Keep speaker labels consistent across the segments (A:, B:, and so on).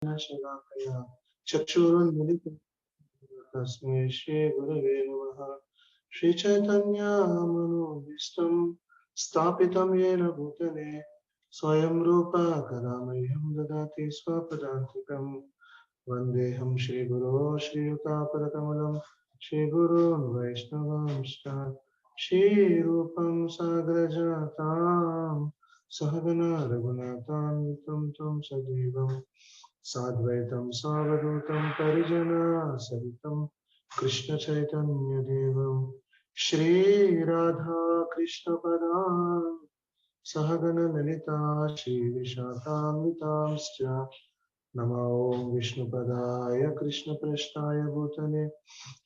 A: शलाकया चक्षुरुन्मिलितं तस्मै श्री गुरवे नमः। श्री चैतन्य मनोभीष्टं स्थापितं येन भूतले स्वयं रूपा कदा मह्यं ददाति स्वपदान्तिकं। वन्देऽहं श्रीगुरो श्रीयुतापदकमलं श्रीगुरून् वैष्णवांश्च श्रीरूपं साग्रजातां सहगना रघुनाथान्वितं तं सजीवं साद्वैतं सावधूतं परिजनसहितं कृष्ण चैतन्य देवं श्री राधा कृष्ण पदान् सहगण ललिता श्री विशाखान्वितांश्च। नमो विष्णुपदाय कृष्णप्रेष्ठाय भूतले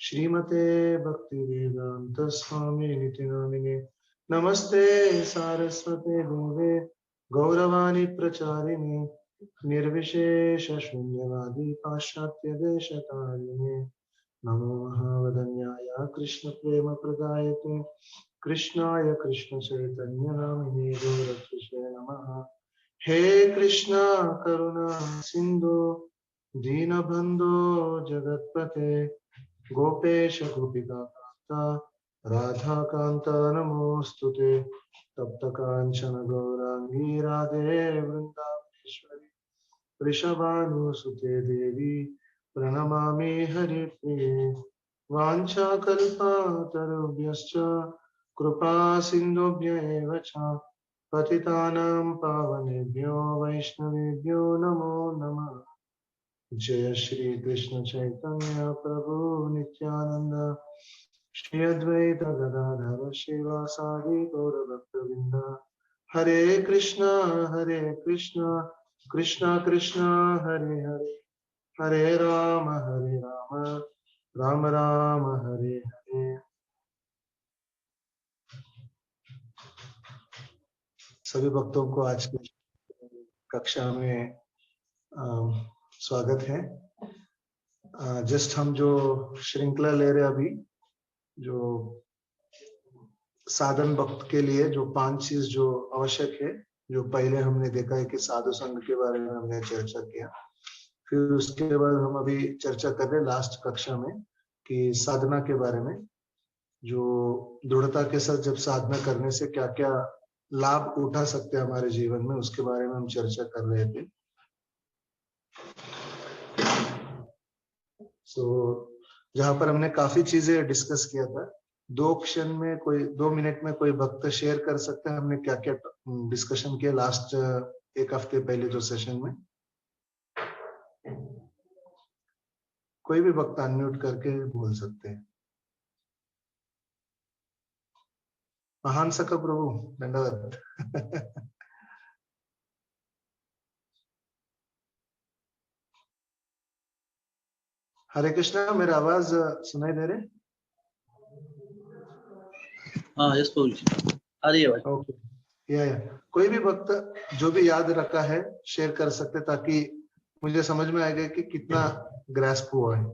A: श्रीमते भक्तिवेदांत स्वामी निति नामिने। नमस्ते सारस्वते देवे गौरवाणी प्रचारिणे निर्विशेष शून्यवादी पाश्चात्य देशतारिणे। नमो महावदन्याय कृष्ण प्रेम प्रदायते कृष्णाय कृष्ण चैतन्य नामिने गौरक्षसे नमः। हे कृष्णा करुणा सिंधु दीनबंधो जगत्पते गोपेश गोपिका कांता राधा कांता नमोस्तुते। तप्त कांचन गौरांगी राधे वृंदावनेश्वरी वृषभानुसुते देवी प्रणमामि हरिप्रिये। वाञ्छाकल्पतरुभ्यश्च कृपा सिन्धुभ्य एव च पतितानां पावनेभ्यो वैष्णवेभ्यो नमो नमः। जय श्री कृष्ण चैतन्य प्रभु नित्यानंद श्री अद्वैत गदाधर श्रीवासादि गौरभक्तवृंद। हरे कृष्णा कृष्णा कृष्णा हरे हरे हरे राम राम राम हरे हरे। सभी भक्तों को आज की कक्षा में स्वागत है। जस्ट हम जो श्रृंखला ले रहे अभी, जो साधन भक्त के लिए जो 5 चीज जो आवश्यक है, जो पहले हमने देखा है कि साधु संघ के बारे में हमने चर्चा किया, फिर उसके बाद हम अभी चर्चा कर रहे लास्ट कक्षा में कि साधना के बारे में, जो दृढ़ता के साथ जब साधना करने से क्या क्या लाभ उठा सकते हैं हमारे जीवन में, उसके बारे में हम चर्चा कर रहे थे। जहां पर हमने काफी चीजें डिस्कस किया था, 2 मिनट में कोई भक्त शेयर कर सकते हैं हमने क्या क्या डिस्कशन किया लास्ट 1 हफ्ते पहले जो सेशन में। कोई भी भक्त अनम्यूट करके बोल सकते हैं। महान सका प्रभु दंडवत। हरे कृष्णा, मेरा आवाज सुनाई दे रहे?
B: हाँ, यस प्रभु जी, आ रही है आवाज।
A: ओके, या कोई भी भक्त जो भी याद रखा है शेयर कर सकते, ताकि मुझे समझ में आएगा कि कितना ग्रास्प हुआ है।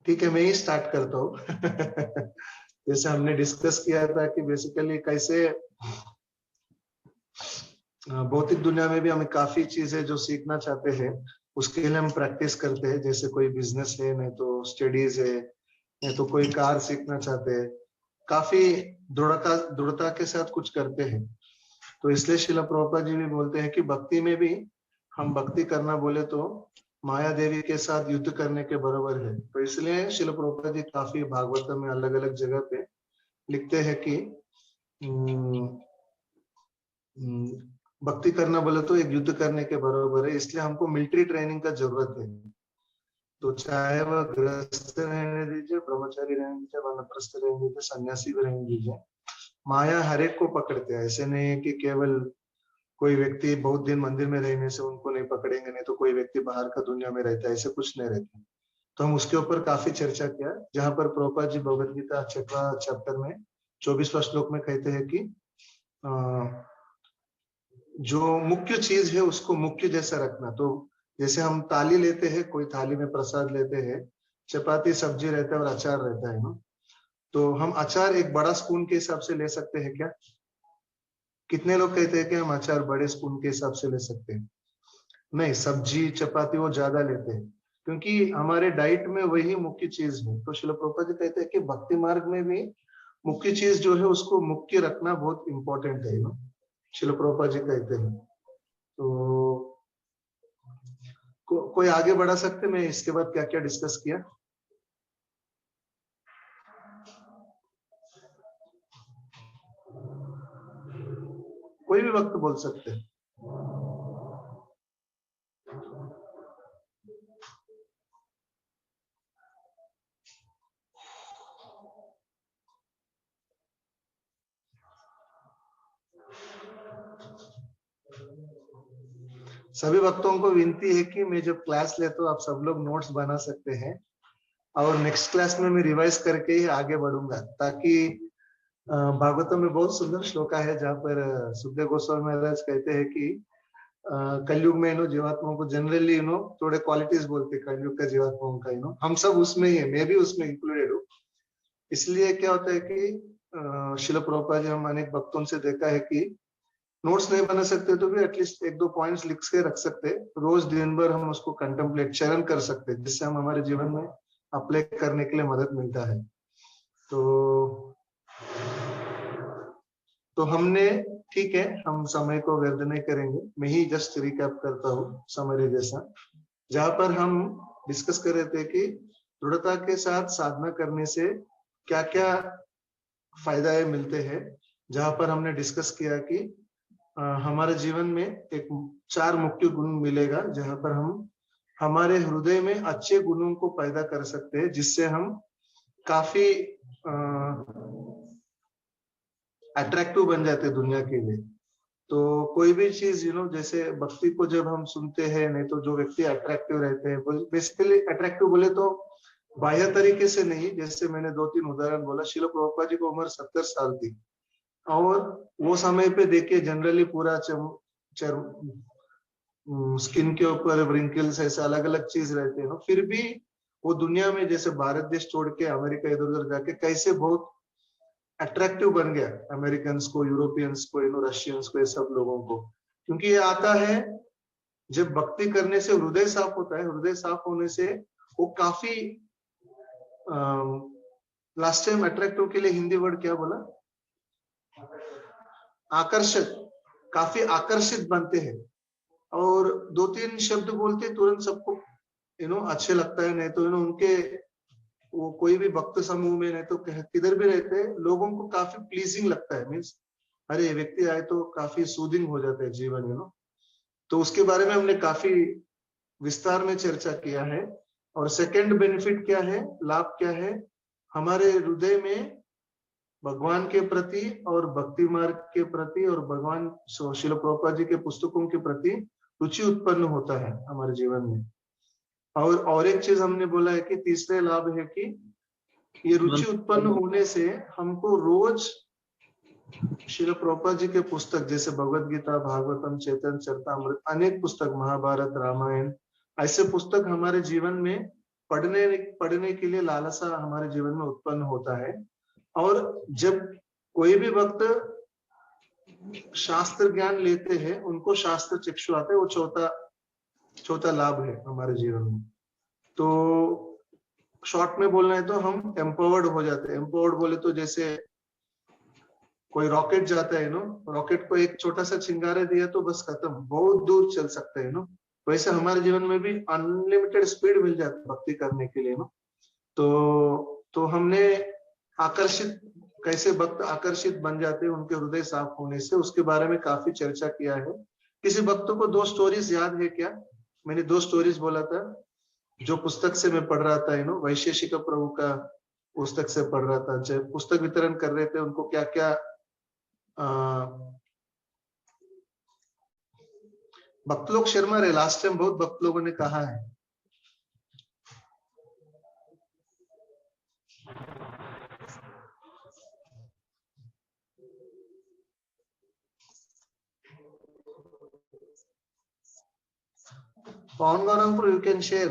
A: ठीक है, मैं ही स्टार्ट करता हूँ। जैसे हमने डिस्कस किया था कि बेसिकली कैसे भौतिक दुनिया में भी हमें काफी चीजें जो सीखना चाहते हैं उसके लिए हम प्रैक्टिस करते हैं। जैसे कोई बिजनेस है, नहीं तो स्टडीज है, नहीं तो कोई कार सीखना चाहते हैं, काफी दृढ़ता के साथ कुछ करते हैं। तो इसलिए श्रील प्रभुपाद जी भी बोलते हैं कि भक्ति में भी हम भक्ति करना बोले तो माया देवी के साथ युद्ध करने के बराबर है। तो इसलिए श्रील प्रभुपाद जी काफी भागवत में अलग अलग जगह पे लिखते हैं कि भक्ति करना बोले तो एक युद्ध करने के बराबर है, इसलिए हमको मिलिट्री ट्रेनिंग का जरूरत है। तो चाहे वह गृहस्थ रहने दीजिए, ब्रह्मचारी रहने दीजिए, वानप्रस्थ रहने दीजिए, सन्यासी भी रहने दीजिए, माया हर एक को पकड़ते हैं। ऐसे नहीं है कि केवल कोई व्यक्ति बहुत दिन मंदिर में रहने से उनको नहीं पकड़ेंगे, नहीं तो कोई व्यक्ति बाहर का दुनिया में रहता है, ऐसे कुछ नहीं रहता। तो हम उसके ऊपर काफी चर्चा किया, जहां पर प्रभुपाद जी भगवद गीता 6वां चैप्टर में 24वां श्लोक में कहते हैं कि जो मुख्य चीज है उसको मुख्य जैसा रखना। तो जैसे हम थाली लेते हैं, कोई थाली में प्रसाद लेते हैं, चपाती सब्जी रहता है और अचार रहता है ना, तो हम अचार एक बड़ा स्पून के हिसाब से ले सकते हैं क्या? कितने लोग कहते हैं कि हम अचार बड़े स्पून के हिसाब से ले सकते हैं? नहीं, सब्जी चपाती वो ज्यादा लेते हैं क्योंकि हमारे डाइट में वही मुख्य चीज है। तो श्रील प्रभुपाद जी कहते हैं कि भक्ति मार्ग में भी मुख्य चीज जो है उसको मुख्य रखना बहुत इंपॉर्टेंट है ना, श्रील प्रभुपाद जी कहते हैं। तो कोई आगे बढ़ा सकते? मैं इसके बाद क्या क्या डिस्कस किया? कोई भी वक्त बोल सकते हैं। सभी भक्तों को विनती है कि मैं जब क्लास लेता हूँ आप सब लोग नोट्स बना सकते हैं और नेक्स्ट क्लास में मैं रिवाइज करके ही आगे बढ़ूंगा, ताकि भागवतम में बहुत सुंदर श्लोका है जहाँ पर सुखदेव गोस्वामी महाराज कहते हैं कि कलयुग में जीवात्माओं को जनरली थोड़े क्वालिटीज बोलते हैं कलयुग का जीवात्माओं का हम सब उसमें ही है, मैं भी उसमें इंक्लूडेड हूँ। इसलिए क्या होता है कि श्रील प्रभुपाद जी हम अनेक भक्तों से देखा है कि नोट्स नहीं बना सकते तो भी एटलीस्ट एक दो पॉइंट्स लिख के रख सकते, रोज दिन भर हम उसको कंटेम्पलेट चरण कर सकते, जिससे हम हमारे जीवन में अप्लाई करने के लिए मदद मिलता है। तो हमने, ठीक है, हम समय को व्यर्थ नहीं करेंगे, मैं ही जस्ट रिकैप करता हूँ समरी जैसा, जहां पर हम डिस्कस कर रहे थे कि दृढ़ता के साथ साधना करने से क्या क्या फायदा मिलते हैं। जहां पर हमने डिस्कस किया कि हमारे जीवन में एक 4 मुख्य गुण मिलेगा, जहां पर हम हमारे हृदय में अच्छे गुणों को पैदा कर सकते हैं, जिससे हम काफी अट्रैक्टिव बन जाते हैं दुनिया के लिए। तो कोई भी चीज जैसे भक्ति को जब हम सुनते हैं, नहीं तो जो व्यक्ति अट्रैक्टिव रहते हैं, बेसिकली अट्रैक्टिव बोले तो बाह्य तरीके से नहीं, जैसे मैंने 2-3 उदाहरण बोला। श्रील प्रभुपाद जी को उम्र 70 साल थी और वो समय पे देखिए जनरली पूरा स्किन के ऊपर व्रिंकल्स ऐसे अलग अलग चीज रहते हैं, फिर भी वो दुनिया में जैसे भारत देश छोड़ के अमेरिका इधर उधर जाके कैसे बहुत अट्रैक्टिव बन गया अमेरिकन को, यूरोपियंस को, रशियंस को, ये सब लोगों को। क्योंकि ये आता है जब भक्ति करने से हृदय साफ होता है, हृदय साफ होने से वो काफी लास्ट टाइम अट्रैक्टिव के लिए हिंदी वर्ड क्या बोला? आकर्षक, काफी आकर्षित बनते हैं और 2-3 शब्द बोलते तुरंत सबको अच्छे लगता है। नहीं तो उनके वो कोई भी भक्त समूह में, नहीं तो किधर भी रहते हैं, लोगों को काफी प्लीजिंग लगता है। मीन्स अरे ये व्यक्ति आए तो काफी सूदिंग हो जाता है जीवन तो उसके बारे में हमने काफी विस्तार में चर्चा किया है। और सेकंड बेनिफिट क्या है, लाभ क्या है? हमारे हृदय में भगवान के प्रति और भक्ति मार्ग के प्रति और भगवान श्रील प्रभुपाद जी के पुस्तकों के प्रति रुचि उत्पन्न होता है हमारे जीवन में। और एक चीज हमने बोला है कि तीसरे लाभ है कि ये रुचि उत्पन्न होने से हमको रोज श्रील प्रभुपाद जी के पुस्तक जैसे भगवत गीता, भागवतम, चैतन्य चरितामृत, अनेक पुस्तक, महाभारत, रामायण, ऐसे पुस्तक हमारे जीवन में पढ़ने के लिए लालसा हमारे जीवन में उत्पन्न होता है। और जब कोई भी भक्त शास्त्र ज्ञान लेते हैं, उनको शास्त्र चक्षु आते हैं, वो चौथा लाभ है हमारे जीवन में। तो शॉर्ट में बोलना है तो हम एम्पावर्ड हो जाते हैं। एम्पावर्ड बोले तो जैसे कोई रॉकेट जाता है रॉकेट को एक छोटा सा चिंगारा दिया तो बस खत्म, बहुत दूर चल सकते हैं वैसे हमारे जीवन में भी अनलिमिटेड स्पीड मिल जाती है भक्ति करने के लिए तो हमने कैसे भक्त आकर्षित बन जाते हैं उनके हृदय साफ होने से, उसके बारे में काफी चर्चा किया है। किसी भक्त को 2 स्टोरीज याद है क्या? मैंने 2 स्टोरीज बोला था जो पुस्तक से मैं पढ़ रहा था वैशेषिक प्रभु का पुस्तक से पढ़ रहा था। जब पुस्तक वितरण कर रहे थे उनको क्या क्या भक्त लोग शर्मा रहे, लास्ट टाइम बहुत भक्त लोगों ने कहा है। कौन गौरंगपुर, यू कैन शेयर।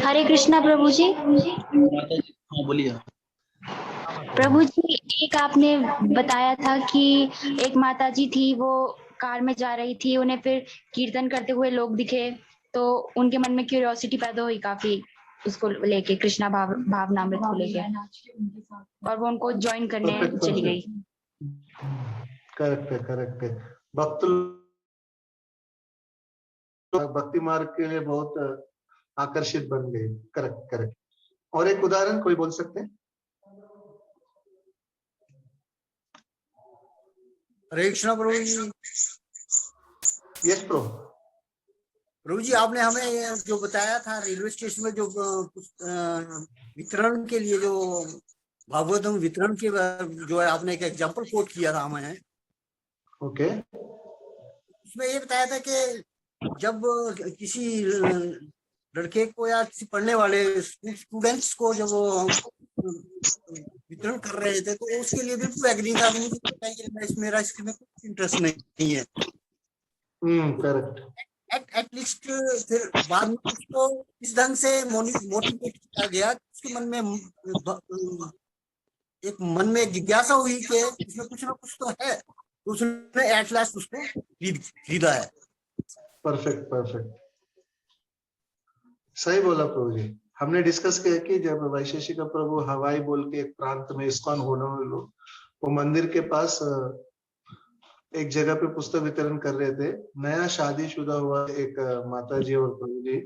C: हरे कृष्णा प्रभु जी।
B: हाँ बोलिए।
C: प्रभु जी, एक आपने बताया था कि एक माता जी थी, वो कार में जा रही थी, उन्हें फिर कीर्तन करते हुए लोग दिखे, तो उनके मन में क्यूरियोसिटी पैदा हुई काफी उसको लेके, कृष्णा भावनामृत को लेके, और वो उनको ज्वाइन करने
A: परफेक्ट
C: चली गई।
A: करेक्ट है। भक्त भक्ति मार्ग के लिए बहुत आकर्षित बन गए। करेक्ट। और एक उदाहरण कोई बोल सकते हैं?
D: हरे कृष्णा प्रभु जी।
A: यस प्रभु।
D: प्रभु जी, आपने हमें जो बताया था रेलवे स्टेशन में जो वितरण के लिए, जो भागवतम वितरण के जो है, आपने एक एग्जांपल कोट किया था हमें।
A: ओके।
D: उसमें ये बताया था कि जब किसी लड़के को या किसी पढ़ने वाले स्टूडेंट्स को जब वितरण कर रहे थे, तो उसके लिए बिल्कुल एग्री था, मुझे बताइए मेरा इसमें कुछ इंटरेस्ट नहीं है।
A: करेक्ट।
D: एटलीस्ट फिर बाद में उसको इस ढंग से मोटिवेट किया गया, उसके मन में एक मन में जिज्ञासा हुई कि इसमें कुछ ना कुछ तो है, तो उसने एट लास्ट उसको खरीदा है।
A: परफेक्ट। सही बोला प्रभु जी। हमने डिस्कस किया कि जब वैशेषिक प्रभु हवाई बोल के एक प्रांत में इस्कॉन होने वाले लोग, वो मंदिर के पास एक जगह पे पुस्तक वितरण कर रहे थे। नया शादीशुदा हुआ एक माता जी और प्रभु जी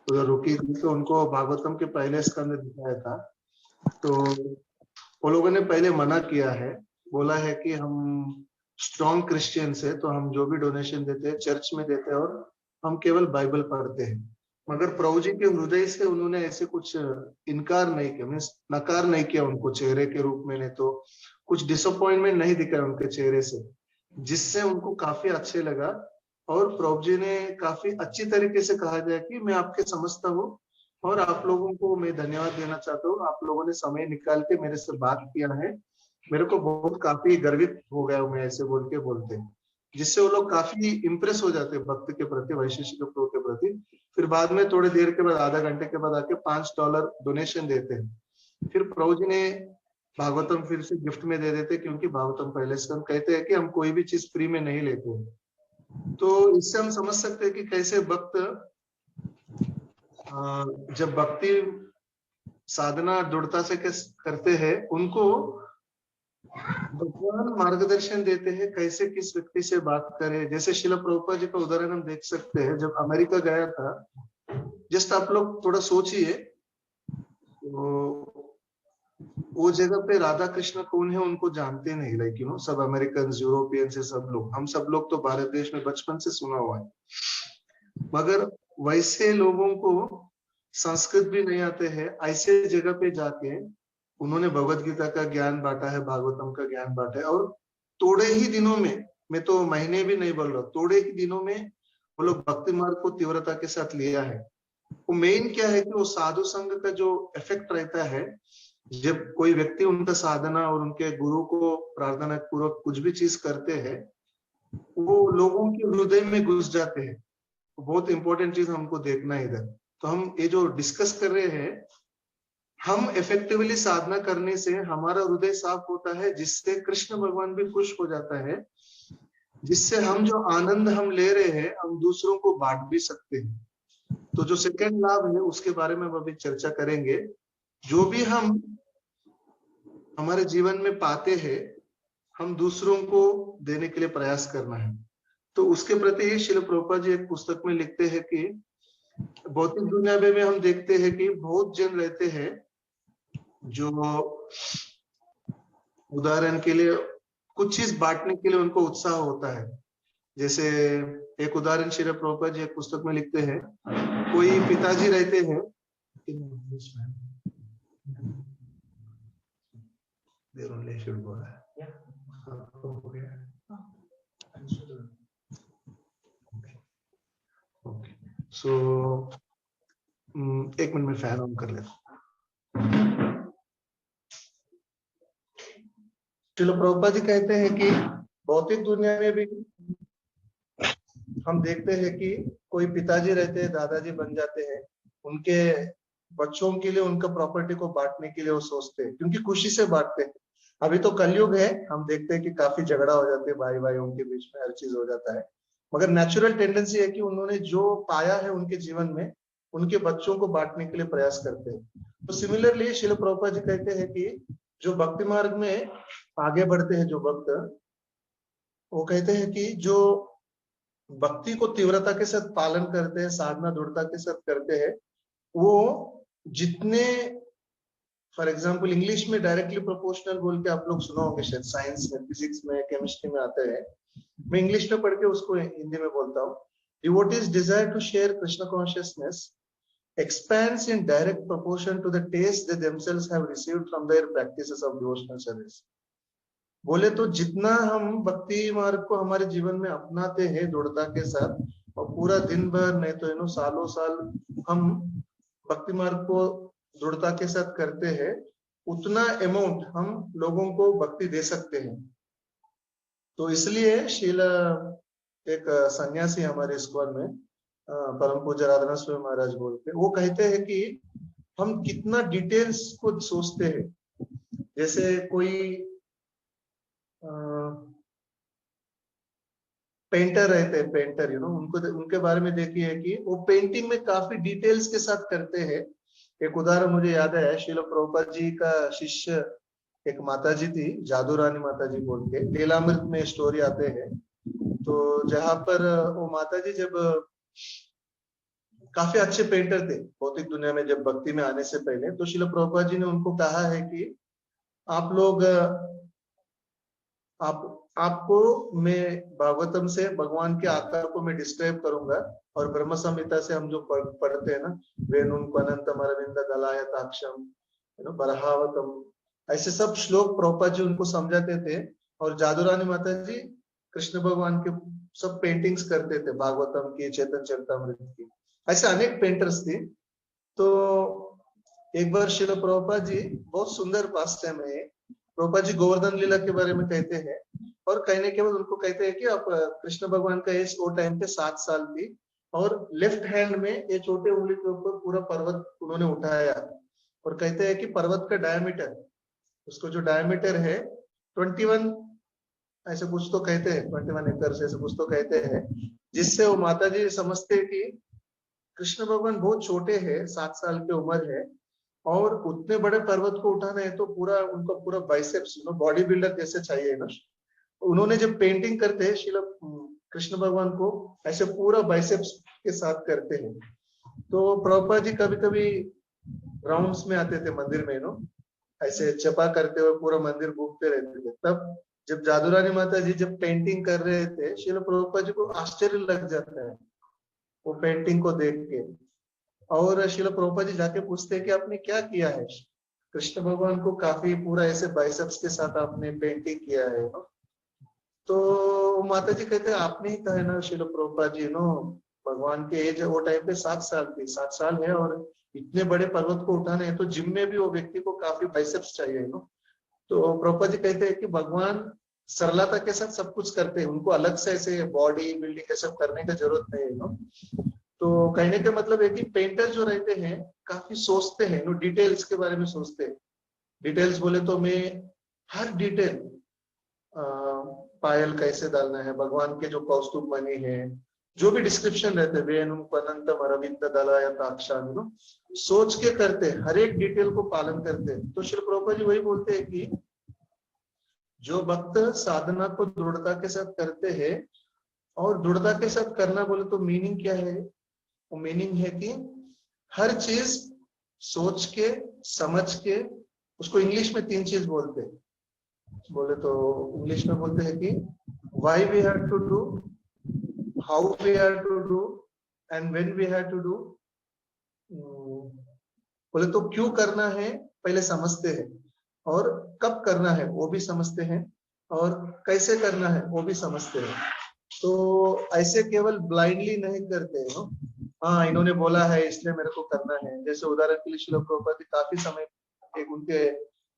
A: उधर रुकी थी, तो उनको भागवतम के पहले स्कंद दिखाया था। तो वो लोगों ने पहले मना किया है, बोला है कि हम स्ट्रॉन्ग क्रिश्चियंस है, तो हम जो भी डोनेशन देते हैं चर्च में देते हैं और हम केवल बाइबल पढ़ते हैं। मगर प्रभु जी के हृदय से उन्होंने ऐसे कुछ इनकार नहीं किया, मीन्स नकार नहीं किया उनको चेहरे के रूप में, नहीं तो कुछ डिसअपॉइंटमेंट नहीं दिखा उनके चेहरे से, जिससे उनको काफी अच्छे लगा। और प्रभु जी ने काफी अच्छी तरीके से कहा जाए कि मैं आपके समझता हूँ और आप लोगों को मैं धन्यवाद देना चाहता हूँ, आप लोगों ने समय निकाल के मेरे से बात किया है, मेरे को बहुत काफी गर्वित हो गया हूँ मैं ऐसे बोल के बोलते, जिससे वो लोग काफी इंप्रेस हो जाते हैं भक्त के प्रति, वैशेषिक प्रभु के प्रति। फिर बाद में थोड़ी देर के बाद, आधा घंटे के बाद आके $5 डोनेशन देते हैं। फिर प्रभु जी ने भागवतम फिर से गिफ्ट में दे देते, क्योंकि भागवतम पहले से हम कहते हैं कि हम कोई भी चीज फ्री में नहीं लेते। तो इससे हम समझ सकते हैं कि कैसे भक्त जब भक्ति साधना दृढ़ता से करते हैं, उनको भगवान मार्गदर्शन देते हैं कैसे किस व्यक्ति से बात करें। जैसे शिला प्रभुपाद जी का उदाहरण हम देख सकते हैं, जब अमेरिका गया था, जस्ट आप लोग थोड़ा सोचिए, वो जगह पे राधा कृष्ण कौन है उनको जानते नहीं, लाइक सब अमेरिकन, यूरोपियन से सब लोग, हम सब लोग तो भारत देश में बचपन से सुना हुआ है, मगर वैसे लोगों को संस्कृत भी नहीं आते हैं, ऐसे जगह पे जाके उन्होंने भगवत गीता का ज्ञान बांटा है, भागवतम का ज्ञान बांटा है, और थोड़े ही दिनों में, मैं तो महीने भी नहीं बोल रहा, थोड़े ही दिनों में वो लोग भक्ति मार्ग को तीव्रता के साथ लिया है। वो मेन क्या है कि वो साधु संघ का जो इफेक्ट रहता है, जब कोई व्यक्ति उनका साधना और उनके गुरु को प्रार्थना पूर्वक कुछ भी चीज करते हैं, वो लोगों के हृदय में घुस जाते हैं। बहुत इंपॉर्टेंट चीज हमको देखना है इधर। तो हम ये जो डिस्कस कर रहे हैं, हम इफेक्टिवली साधना करने से हमारा हृदय साफ होता है, जिससे कृष्ण भगवान भी खुश हो जाता है, जिससे हम जो आनंद हम ले रहे हैं हम दूसरों को बांट भी सकते हैं। तो जो सेकंड लाभ है उसके बारे में हम अभी चर्चा करेंगे। जो भी हम हमारे जीवन में पाते हैं, हम दूसरों को देने के लिए प्रयास करना है। तो उसके प्रति श्रील प्रभुपाद जी एक पुस्तक में लिखते हैं कि भौतिक दुनिया में हम देखते हैं कि बहुत जन रहते हैं जो उदाहरण के लिए कुछ चीज बांटने के लिए उनको उत्साह होता है। जैसे एक उदाहरण श्री प्रभुपाद जी एक पुस्तक में लिखते हैं, कोई पिताजी रहते हैं, सो एक मिनट में फैन ऑन कर लेता। श्रील प्रभुपाद जी कहते हैं कि भौतिक दुनिया में भी हम देखते हैं कि कोई पिताजी रहते हैं, दादाजी बन जाते हैं, उनके बच्चों के लिए उनका प्रॉपर्टी को बांटने के लिए वो सोचते हैं, क्योंकि खुशी से बांटते हैं। अभी तो कलयुग है, हम देखते हैं कि काफी झगड़ा हो जाते हैं भाई भाइयों के बीच में, हर चीज हो जाता है, मगर नेचुरल टेंडेंसी है कि उन्होंने जो पाया है उनके जीवन में उनके बच्चों को बांटने के लिए प्रयास करते हैं। तो सिमिलरली शिल प्रभुपाद जी कहते हैं कि जो भक्ति मार्ग में आगे बढ़ते हैं जो भक्त, वो कहते हैं कि जो भक्ति को तीव्रता के साथ पालन करते हैं, साधना दृढ़ता के साथ करते हैं, वो जितने, फॉर एग्जाम्पल इंग्लिश में डायरेक्टली प्रोपोर्शनल बोल के आप लोग सुना होंगे शायद, साइंस में, फिजिक्स में, केमिस्ट्री में आते हैं, मैं इंग्लिश में पढ़ के उसको हिंदी में बोलता हूँ। Devotees desire to share Krishna consciousness expands in direct proportion to the taste they themselves have received from their practices of devotional service। बोले तो जितना हम भक्ति मार्ग को हमारे जीवन में अपनाते हैं दृढ़ता के साथ, और पूरा दिन भर नहीं तो सालों साल हम भक्ति मार्ग को दृढ़ता के साथ करते हैं, उतना अमाउंट हम लोगों को भक्ति दे सकते हैं। तो इसलिए शील एक सन्यासी हमारे स्कूल में परम पूज्य राधा स्वामी महाराज बोलते, वो कहते हैं कि हम कितना डिटेल्स को सोचते हैं। जैसे कोई पेंटर रहते हैं, पेंटर उनको उनके बारे में देखिए कि वो पेंटिंग में काफी डिटेल्स के साथ करते हैं। एक उदाहरण मुझे याद है, श्रील प्रभुपाद जी का शिष्य एक माता जी थी, जादू रानी माता जी बोल के, लीलामृत में स्टोरी आते हैं। तो जहां पर वो माता जी जब काफी अच्छे पेंटर थे भौतिक दुनिया में, जब भक्ति में आने से पहले, तो श्रील प्रभुपाद जी ने उनको कहा है कि आप लोग आपको मैं भागवतम से भगवान के आकार को मैं डिस्क्राइब करूंगा, और ब्रह्म संहिता से हम जो पढ़ते हैं ना, वेणुन अनंतम अरविंद दलायताक्षम बरहावतम, ऐसे सब श्लोक प्रभुपाद जी उनको समझाते थे। और जादू रानी माता जी कृष्ण भगवान के सब पेंटिंग्स करते थे, भागवतम की, चैतन्य चरितामृत की, ऐसे अनेक पेंटर्स थे। तो एक बार श्रील प्रभुपाद जी, बहुत सुंदर पास्टम है, प्रभुपाद जी गोवर्धन लीला के बारे में कहते हैं, और कहने के बाद उनको कहते हैं कि आप कृष्ण भगवान का एज वो टाइम पे 7 साल थी, और लेफ्ट हैंड में ये छोटे उंगली के ऊपर पूरा पर्वत उन्होंने उठाया, और कहते हैं कि पर्वत का डायमीटर, उसको जो डायमीटर है 21 ऐसे कुछ तो कहते हैं, 21 एकड़ से ऐसे कुछ तो कहते हैं, जिससे वो माता जी समझते हैं कि कृष्ण भगवान बहुत छोटे हैं, 7 साल की उम्र है, और उतने बड़े पर्वत को उठाना है तो पूरा उनका पूरा बाइसेप्स बॉडी बिल्डर जैसे चाहिए ना। उन्होंने जब पेंटिंग करते हैं श्रील कृष्ण भगवान को, ऐसे पूरा बाइसेप्स के साथ करते हैं। तो प्रभुपाद जी कभी कभी राउंड्स में आते थे मंदिर में, ऐसे जपा करते हुए पूरा मंदिर घूमते रहते थे। तब जब जादू रानी माता जी जब पेंटिंग कर रहे थे, श्रील प्रभुपाद जी को आश्चर्य लग जाता है वो पेंटिंग को देख के, और श्रील प्रभुपाद जी जाके पूछते हैं कि आपने क्या किया है, कृष्ण भगवान को काफी पूरा ऐसे बाइसेप्स के साथ आपने पेंटिंग किया है। तो माता जी कहते हैं आपने ही कहा है ना श्रील प्रभुपाद जी, भगवान के एज वो टाइम पे 7 साल थी, 7 साल है, और इतने बड़े पर्वत को उठाने है तो जिम में भी वो व्यक्ति को काफी बाइसेप्स चाहिए। तो प्रभुपाद जी कहते हैं कि भगवान सरलता के साथ सब कुछ करते हैं, उनको अलग से ऐसे बॉडी बिल्डिंग सब करने की जरूरत नहीं है। तो कहने का मतलब है कि पेंटर जो रहते हैं काफी सोचते हैं, डिटेल्स के बारे में सोचते हैं। डिटेल्स बोले तो मैं हर डिटेल, पायल कैसे डालना है, भगवान के जो कौस्तुभ मणि है, जो भी डिस्क्रिप्शन रहते हैं, वेणुम अनंतम अरविंद दलायताक्षम, सोच के करते, हर एक डिटेल को पालन करते। तो श्री प्रभुपाद जी वही बोलते हैं कि जो भक्त साधना को दृढ़ता के साथ करते हैं, और दृढ़ता के साथ करना बोले तो मीनिंग क्या है, वो मीनिंग है कि हर चीज सोच के समझ के, उसको इंग्लिश में 3 चीज बोलते हैं। बोले तो इंग्लिश में बोलते हैं कि why we have to do, how we have to do, and when we have to do. बोले तो क्यों करना है पहले समझते हैं, और कब करना है वो भी समझते हैं, और कैसे करना है वो भी समझते हैं। तो ऐसे केवल ब्लाइंडली नहीं करते हैं, हाँ इन्होंने बोला है इसलिए मेरे को करना है। जैसे उदाहरण के लिए श्रील प्रभुपाद जी काफी समय एक उनके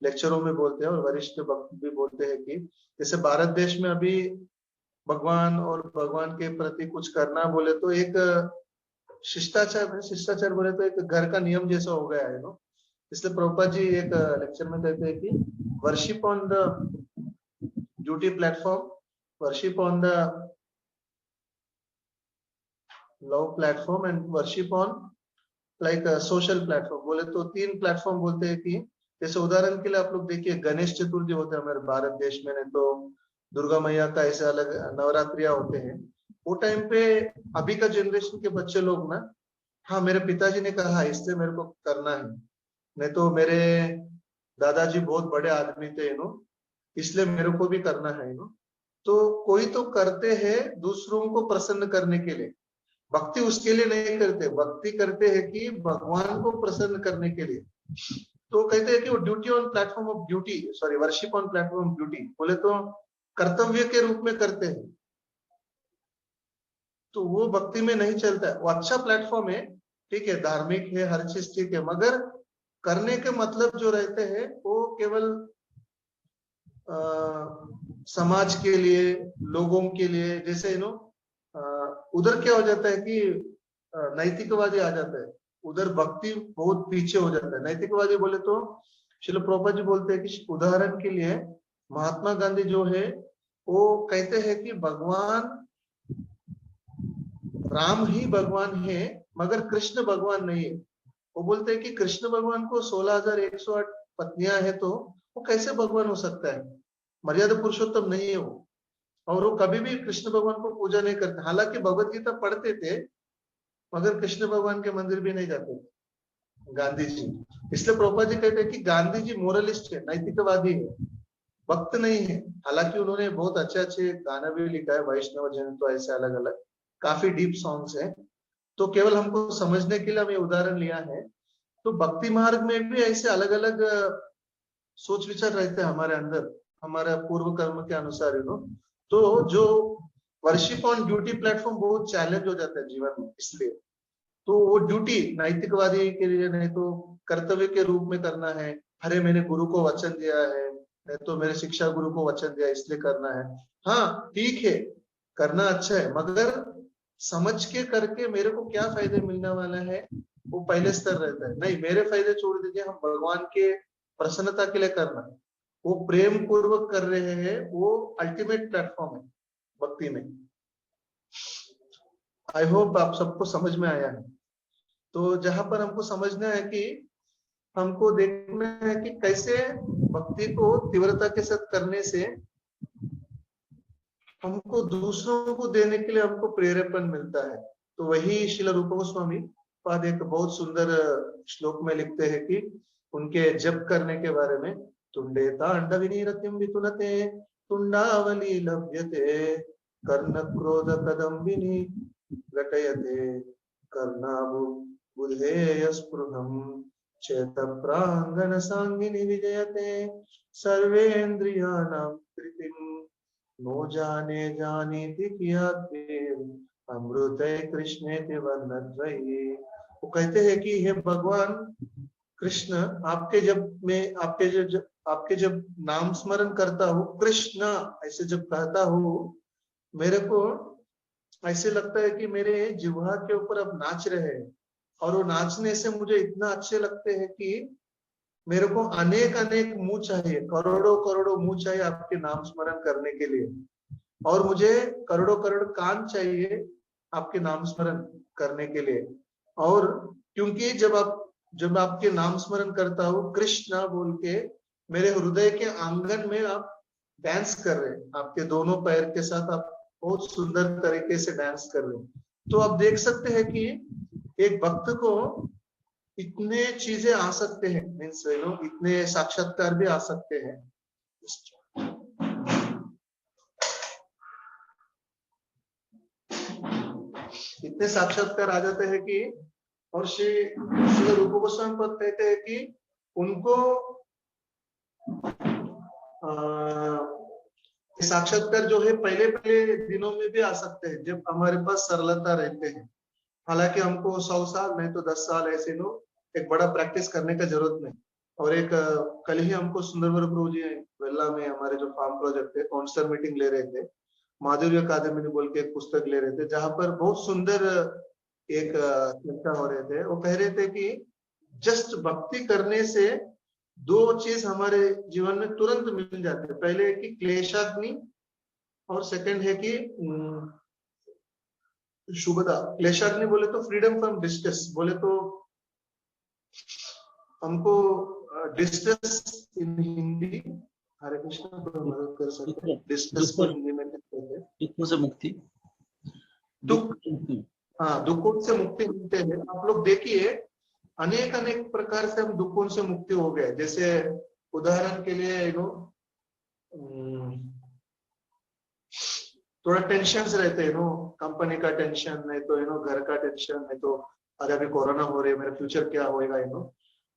A: लेक्चरों में बोलते हैं, और वरिष्ठ भक्त भी बोलते हैं कि जैसे भारत देश में अभी भगवान और भगवान के प्रति कुछ करना बोले तो एक शिष्टाचार बोले तो एक घर का नियम जैसा हो गया है। इसलिए प्रभुपाद जी एक लेक्चर में कहते हैं कि worship on the duty platform, worship on the love platform and worship on like a social platform। बोले तो 3 प्लेटफॉर्म बोलते हैं कि जैसे उदाहरण के लिए आप लोग देखिए गणेश चतुर्थी होता है हमारे भारत देश में, नहीं तो दुर्गा मैया का ऐसे अलग नवरात्रियां होते हैं। वो टाइम पे अभी का जनरेशन के बच्चे लोग ना, हाँ मेरे पिताजी ने कहा इसलिए मेरे को करना है, नहीं तो मेरे दादाजी बहुत बड़े आदमी थे इसलिए मेरे को भी करना है तो कोई तो करते हैं दूसरों को प्रसन्न करने के लिए, भक्ति उसके लिए नहीं करते, भक्ति करते हैं कि भगवान को प्रसन्न करने के लिए। तो कहते हैं कि वो duty on platform of duty, sorry worship on platform of duty, बोले तो कर्तव्य के रूप में करते हैं, तो वो भक्ति में नहीं चलता है। वो अच्छा प्लेटफॉर्म है, ठीक है, धार्मिक है, हर चीज ठीक है, मगर करने के मतलब जो रहते हैं वो केवल समाज के लिए, लोगों के लिए, जैसे उधर क्या हो जाता है कि नैतिकवादी आ जाता है, उधर भक्ति बहुत पीछे हो जाता है। नैतिकवादी बोले तो श्रील प्रभुपाद जी बोलते हैं कि उदाहरण के लिए महात्मा गांधी जो है वो कहते हैं कि भगवान राम ही भगवान है मगर कृष्ण भगवान नहीं है। वो बोलते हैं कि कृष्ण भगवान को 16,108 पत्नियां हैं तो वो कैसे भगवान हो सकता है, मर्यादा पुरुषोत्तम नहीं है वो, और वो कभी भी कृष्ण भगवान को पूजा नहीं करते। हालांकि भगवत गीता पढ़ते थे मगर कृष्ण भगवान के मंदिर भी नहीं जाते थे गांधी जी। इसलिए प्रभुपाद जी कहते हैं कि गांधी जी मोरलिस्ट है, नैतिकवादी है, भक्त नहीं है। हालांकि उन्होंने बहुत अच्छे अच्छे गाना भी लिखा है, वैष्णव जन तो ऐसे अलग अलग काफी डीप सॉन्ग्स हैं, तो केवल हमको समझने के लिए हमें उदाहरण लिया है। तो भक्ति मार्ग में भी ऐसे अलग अलग सोच विचार रहते हैं हमारे अंदर, हमारा पूर्व कर्म के अनुसार तो जो वर्शिप ऑन ड्यूटी प्लेटफॉर्म बहुत चैलेंज हो जाता है जीवन में, इसलिए तो वो ड्यूटी नैतिकवादी के लिए नहीं तो कर्तव्य के रूप में करना है। अरे मैंने गुरु को वचन दिया है, नहीं तो मेरे शिक्षा गुरु को वचन दिया इसलिए करना है, हाँ ठीक है करना अच्छा है, मगर समझ के करके मेरे को क्या फायदे मिलने वाला है वो पहले स्तर रहता है। नहीं, मेरे फायदे छोड़ दीजिए, हम भगवान के प्रसन्नता के लिए करना, वो प्रेम पूर्वक कर रहे हैं, वो अल्टीमेट प्लेटफॉर्म है भक्ति में। आई होप आप सबको समझ में आया है। तो जहां पर हमको समझना है कि हमको देखना है कि कैसे भक्ति को तीव्रता के साथ करने से हमको दूसरों को देने के लिए हमको प्रेरेपण मिलता है। तो वही श्रील रूप गोस्वामी पाद एक बहुत सुंदर श्लोक में लिखते हैं कि उनके जप करने के बारे में, तुंडे तांड विनीरतिम वितुलते तुंडावली लभ्यते कर्ण क्रोध कदम्बिनी घटयते कर्णाभु बुधेय स्पृहम चेत प्रांगण सांगिनी विजयते सर्वेन्द्रियाणां कृतिम नो जाने जानीति अमृत कृष्ण वो कहते हैं कि हे भगवान कृष्ण, आपके जब नाम स्मरण करता हूँ, कृष्ण ऐसे जब कहता हूँ, मेरे को ऐसे लगता है कि मेरे जिह्वा के ऊपर अब नाच रहे हैं, और वो नाचने से मुझे इतना अच्छे लगते हैं कि मेरे को अनेक अनेक मुंह चाहिए, करोड़ों करोड़ों मुंह चाहिए आपके नाम स्मरण करने के लिए, और मुझे करोड़ों करोड़ कान चाहिए आपके नाम स्मरण करने के लिए। और क्योंकि जब आपके नाम स्मरण करता हूँ कृष्णा बोल के, मेरे हृदय के आंगन में आप डांस कर रहे हैं, आपके दोनों पैर के साथ आप बहुत सुंदर तरीके से डांस कर रहे हैं। तो आप देख सकते हैं कि एक भक्त को इतने चीजें आ सकते हैं, मीन्स इतने साक्षात्कार भी आ सकते हैं। इतने साक्षात्कार आ जाते हैं कि, और श्री रूप गोस्वामी पद कहते हैं कि उनको साक्षात्कार जो है पहले पहले दिनों में भी आ सकते हैं जब हमारे पास सरलता रहते हैं। हालांकि हमको 100 साल नहीं तो 10 साल ऐसे एक बड़ा प्रैक्टिस करने का जरूरत नहीं। और एक कल ही हमको सुंदरवर प्रभु जी वेल्ला में हमारे जो फार्म प्रोजेक्ट है काउंसलर मीटिंग ले रहे थे, माधुर्य अकादमी बोल के एक पुस्तक ले रहे थे, जहां पर बहुत सुंदर एक चर्चा हो रहे थे। वो कह रहे थे कि जस्ट भक्ति करने से दो चीज हमारे जीवन में तुरंत मिल जाते हैं। पहले है कि क्लेशाग्नि और सेकंड है कि शुभदा। क्लेशाग्नि बोले तो फ्रीडम फ्रॉम डिस्ट्रेस, बोले तो हमको डिस्ट्रेस इन हिंदी, हरे कृष्ण मदद कर सकते हैं, डिस्ट्रेस को हिंदी में कहते हैं
B: दुखों से मुक्ति।
A: दुख, हाँ, दुखों से मुक्ति मिलते हैं। आप लोग देखिए अनेक अनेक प्रकार से हम दुखों से मुक्ति हो गए। जैसे उदाहरण के लिए थोड़ा टेंशन रहते हैं कंपनी का टेंशन, नहीं तो घर का टेंशन, नहीं तो अरे अभी कोरोना हो रही है, मेरा फ्यूचर क्या होएगा।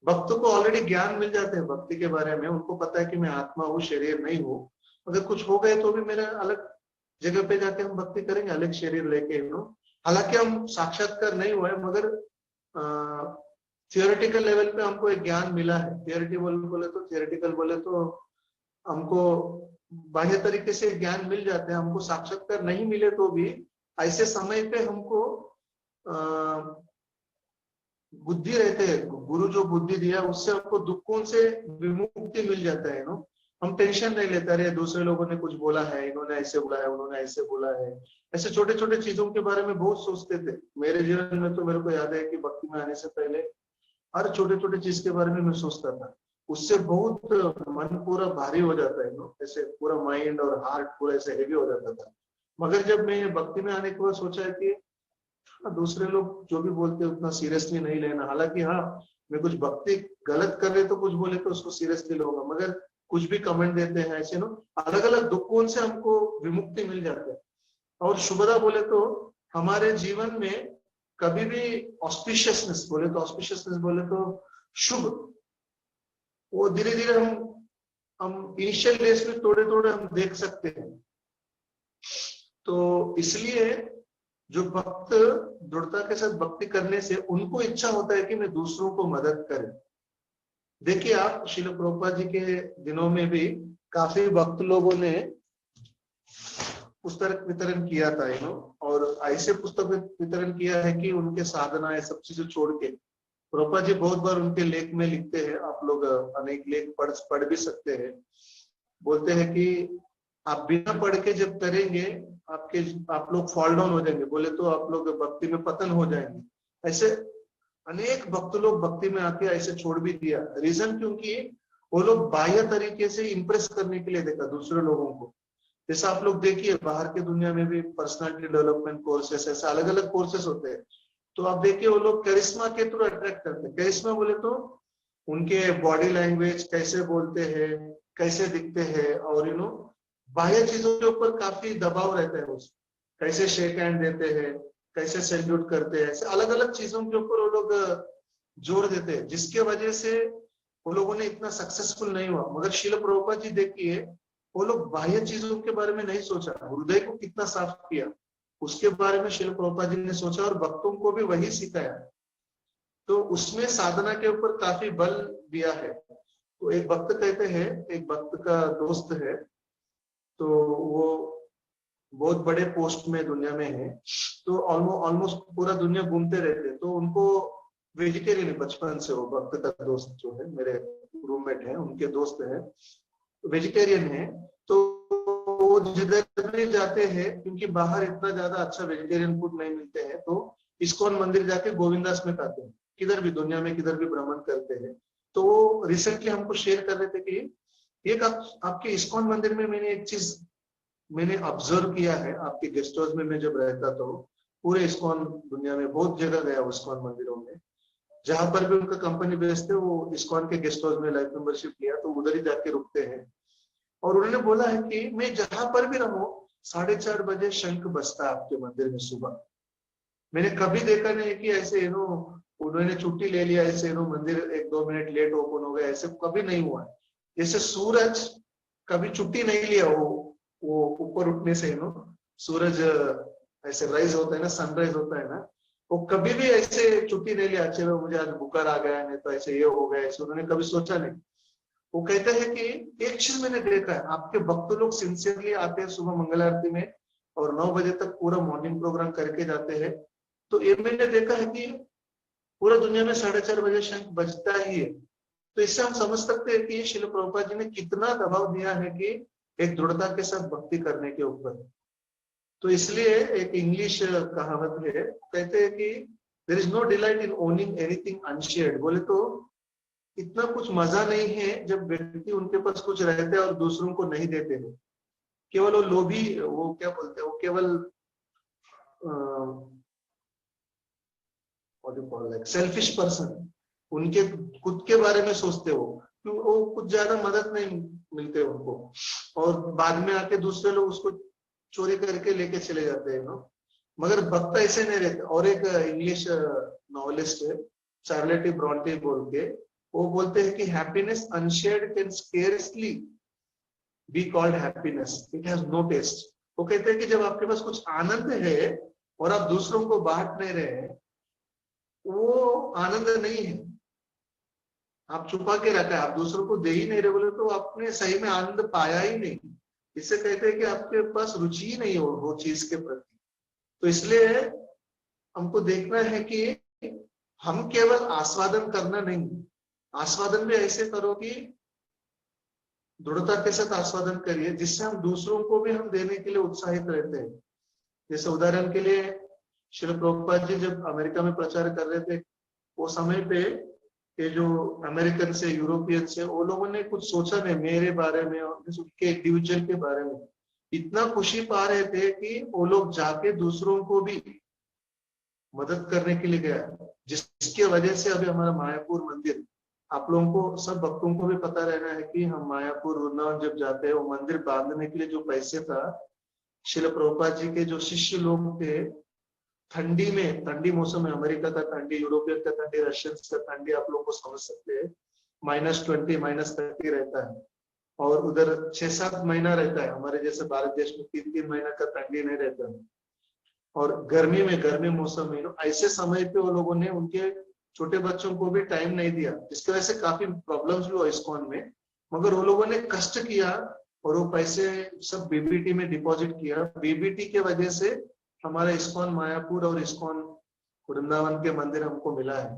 A: भक्त को ऑलरेडी ज्ञान मिल जाते हैं भक्ति के बारे में। उनको पता है कि मैं आत्मा हूँ, शरीर नहीं हूँ। अगर कुछ हो गए तो भी मेरा अलग जगह पे जाके हम भक्ति करेंगे, अलग शरीर लेके। हालांकि हम साक्षात्कार नहीं हुए, मगर थियोरेटिकल लेवल पे हमको एक ज्ञान मिला है। थियोरेटिकल बोले तो हमको बाह्य तरीके से ज्ञान मिल जाते हैं। हमको साक्षात्कार नहीं मिले तो भी ऐसे समय पे हमको बुद्धि रहते हैं, गुरु जो बुद्धि दिया उससे हमको दुखों से विमुक्ति मिल जाता है। हम टेंशन नहीं लेते, अरे दूसरे लोगों ने कुछ बोला है, इन्होंने ऐसे बोला है, उन्होंने ऐसे बोला है। ऐसे छोटे छोटे चीजों के बारे में बहुत सोचते थे। मेरे जीवन में तो मेरे को याद है कि भक्ति में आने से पहले हर छोटे छोटे चीज के बारे में मैं सोचता था। उससे बहुत मन पूरा भारी हो जाता है, ऐसे पूरा माइंड और हार्ट पूरा ऐसे हेवी हो जाता था। मगर जब मैं भक्ति में आने के बाद सोचा है कि दूसरे लोग जो भी बोलते हैं उतना सीरियसली नहीं लेना। हालांकि हाँ, मैं कुछ भक्ति गलत कर रहे तो कुछ बोले तो उसको सीरियसली लूंगा, मगर कुछ भी कमेंट देते हैं ऐसे अलग अलग दुखों से हमको विमुक्ति मिल जाती है। और शुभदा बोले तो हमारे जीवन में कभी भी ऑस्पिशियसनेस बोले तो शुभ, वो धीरे धीरे हम इनिशियल डेज में थोड़े थोड़े हम देख सकते हैं। तो इसलिए जो भक्त दृढ़ता के साथ भक्ति करने से उनको इच्छा होता है कि मैं दूसरों को मदद करें। देखिए आप श्रील प्रभुपाद जी के दिनों में भी काफी भक्त लोगों ने पुस्तक वितरण किया था, और ऐसे पुस्तक वितरण किया है कि उनके साधना ये सब चीजें छोड़ के प्रभुपाद जी बहुत बार उनके लेख में लिखते हैं। आप लोग अनेक लेख पढ़ भी सकते हैं। बोलते हैं कि आप बिना पढ़ के जब करेंगे आप लोग फॉल डाउन हो जाएंगे, बोले तो आप लोग भक्ति में पतन हो जाएंगे। ऐसे अनेक भक्त लोग भक्ति में आके ऐसे छोड़ भी दिया। रीजन क्योंकि वो लोग बाह्य तरीके से इंप्रेस करने के लिए देखा दूसरे लोगों को। जैसा आप लोग देखिए बाहर की दुनिया में भी पर्सनालिटी डेवलपमेंट कोर्सेस, ऐसे अलग अलग कोर्सेस होते हैं। तो आप देखिए वो लोग करिश्मा के थ्रू अट्रैक्ट करते हैं। करिश्मा बोले तो उनके बॉडी लैंग्वेज, कैसे बोलते हैं, कैसे दिखते हैं, और बाह्य चीजों के ऊपर काफी दबाव रहता है। कैसे शेक हैंड देते हैं, कैसे सैल्यूट करते हैं, ऐसे अलग अलग चीजों के ऊपर वो लोग जोर देते हैं, जिसके वजह से वो लोगों ने इतना सक्सेसफुल नहीं हुआ। मगर श्रील प्रभुपाद जी देखिए वो लोग बाह्य चीजों के बारे में नहीं सोचा, हृदय को कितना साफ किया उसके बारे में श्रील प्रभुपाद जी ने सोचा, और भक्तों को भी वही सिखाया। तो उसमें साधना के ऊपर काफी बल दिया है। तो एक भक्त कहते हैं, एक भक्त का दोस्त है, तो वो बहुत बड़े पोस्ट में दुनिया में है, तो ऑलमोस्ट पूरा दुनिया घूमते रहते हैं। तो उनको वेजिटेरियन है बचपन से, वो भक्त का दोस्त जो है, मेरे रूममेट है, उनके दोस्त है, वेजिटेरियन है। तो वो जिधर भी जाते हैं, क्योंकि बाहर इतना ज्यादा अच्छा वेजिटेरियन फूड नहीं मिलते हैं, तो इस्कॉन मंदिर जाके गोविंदास में खाते हैं। किधर भी दुनिया में किधर भी भ्रमण करते हैं। तो वो रिसेंटली हमको शेयर कर रहे थे कि एक आपके इस्कॉन मंदिर में मैंने एक चीज मैंने ऑब्जर्व किया है। आपके गेस्ट हाउस में मैं जब रहता तो पूरे इस्कॉन दुनिया में बहुत जगह गया इस्कॉन मंदिरों में, जहां पर भी उनका कंपनी बेस्ड है, वो इस्कॉन के गेस्ट हाउस में लाइफ मेंबरशिप लिया, तो उधर ही जाके रुकते हैं। और उन्होंने बोला है कि मैं जहां पर भी रहूं 4:30 बजे शंख बजता है आपके मंदिर में सुबह। मैंने कभी देखा नहीं कि ऐसे उन्होंने छुट्टी ले लिया, ऐसे मंदिर 1-2 मिनट लेट ओपन हो गया, ऐसे कभी नहीं हुआ। जैसे सूरज कभी छुट्टी नहीं लिया, वो ऊपर उठने से सूरज ऐसे राइज होता है ना, सनराइज होता है ना, वो कभी भी ऐसे छुट्टी नहीं लिया, अच्छे मुझे आज बुखार आ गया, नहीं तो ऐसे ये हो गया, ऐसे उन्होंने कभी सोचा नहीं। वो कहते हैं कि एक चीज मैंने देखा है, आपके भक्त लोग सिंसियरली आते हैं सुबह मंगल आरती में और 9 बजे तक पूरा मॉर्निंग प्रोग्राम करके जाते हैं। तो ये मैंने देखा है कि पूरा दुनिया में 4:30 बजे शंख बजता ही है। तो इससे हम समझ सकते हैं कि श्रील प्रभुपाद जी ने कितना दबाव दिया है कि एक दृढ़ता के साथ भक्ति करने के ऊपर। तो इसलिए एक इंग्लिश कहावत है, कहते हैं कि there is no delight in owning anything unshared. बोले तो इतना कुछ मजा नहीं है जब व्यक्ति उनके पास कुछ रहते हैं और दूसरों को नहीं देते हैं। केवल वो लोभी, वो क्या बोलते हैं, वो केवल सेल्फिश पर्सन, उनके खुद के बारे में सोचते हो, क्यों वो कुछ ज्यादा मदद नहीं मिलते उनको, और बाद में आके दूसरे लोग उसको चोरी करके लेके चले जाते हैं ना। मगर भक्त ऐसे नहीं रहते। और एक इंग्लिश नॉवेलिस्ट है चार्लेटी ब्रॉन्टे बोल के, वो बोलते हैं कि happiness unshared can scarcely be called happiness, it has no taste. वो कहते हैं कि जब आपके पास कुछ आनंद है और आप दूसरों को बांट नहीं रहे, वो आनंद नहीं है, आप छुपा के रखा है, आप दूसरों को दे ही नहीं रहे, बोले तो आपने सही में आनंद पाया ही नहीं। इससे कहते हैं कि आपके पास रुचि ही नहीं हो वो चीज के प्रति। तो इसलिए हमको देखना है कि हम केवल आस्वादन करना नहीं, आस्वादन भी ऐसे करो कि दृढ़ता के साथ आस्वादन करिए, जिससे हम दूसरों को भी हम देने के लिए उत्साहित रहते हैं। जैसे उदाहरण के लिए श्रील प्रभुपाद जी जब अमेरिका में प्रचार कर रहे थे, वो समय पे ये जो अमेरिकन से, यूरोपियन से, वो लोगों ने कुछ सोचा नहीं मेरे बारे में और उनके इंडिविजुअल के बारे में। इतना खुशी पा रहे थे कि वो लोग जाके दूसरों को भी मदद करने के लिए गया, जिसकी वजह से अभी हमारा मायापुर मंदिर, आप लोगों को, सब भक्तों को भी पता रहना है कि हम मायापुर वृंदावन जब जाते हैं, वो मंदिर बांधने के लिए जो पैसे था, श्रील प्रभुपाद जी के जो शिष्य लोग थे, ठंडी में, ठंडी मौसम में, अमेरिका का ठंडी, यूरोपियन का ठंडी, रशियन का ठंडी, आप लोग को समझ सकते हैं, -20 -30 रहता है। और उधर 6-7 महीना रहता है, हमारे जैसे भारत देश में 3-3 महीना का ठंडी नहीं रहता है। और गर्मी में, गर्मी मौसम में, ऐसे समय पे वो लोगों ने उनके छोटे बच्चों को भी टाइम नहीं दिया, जिसकी वजह से काफी प्रॉब्लम्स भी हुआ इस्कॉन में। मगर वो लोगों ने कष्ट किया और वो पैसे सब बीबीटी में डिपॉजिट किया। बीबीटी के वजह से हमारा इस्कॉन मायापुर और इस्कॉन वृंदावन के मंदिर हमको मिला है,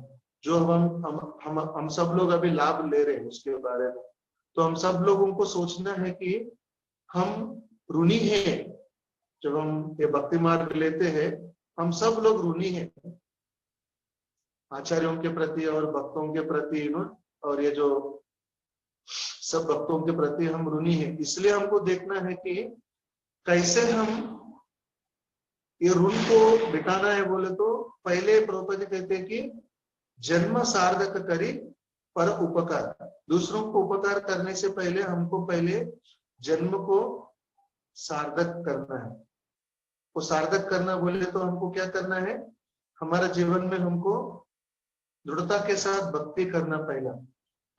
A: जो हम सब लोग अभी लाभ ले रहे हैं उसके बारे में। तो हम सब लोगों को सोचना है कि हम ऋणी हैं, जब हम ये भक्ति मार्ग लेते हैं, हम सब लोग ऋणी हैं आचार्यों के प्रति और भक्तों के प्रति, और ये जो सब भक्तों के प्रति हम ऋणी हैं। इसलिए हमको देखना है कि कैसे हम ये ऋण को मिटाना है। बोले तो पहले प्रभुपाद जी कहते हैं कि जन्म सार्थक करी पर उपकार, दूसरों को उपकार करने से पहले हमको पहले जन्म को सार्थक करना है। वो सार्थक करना बोले तो हमको क्या करना है, हमारा जीवन में हमको दृढ़ता के साथ भक्ति करना पड़ेगा,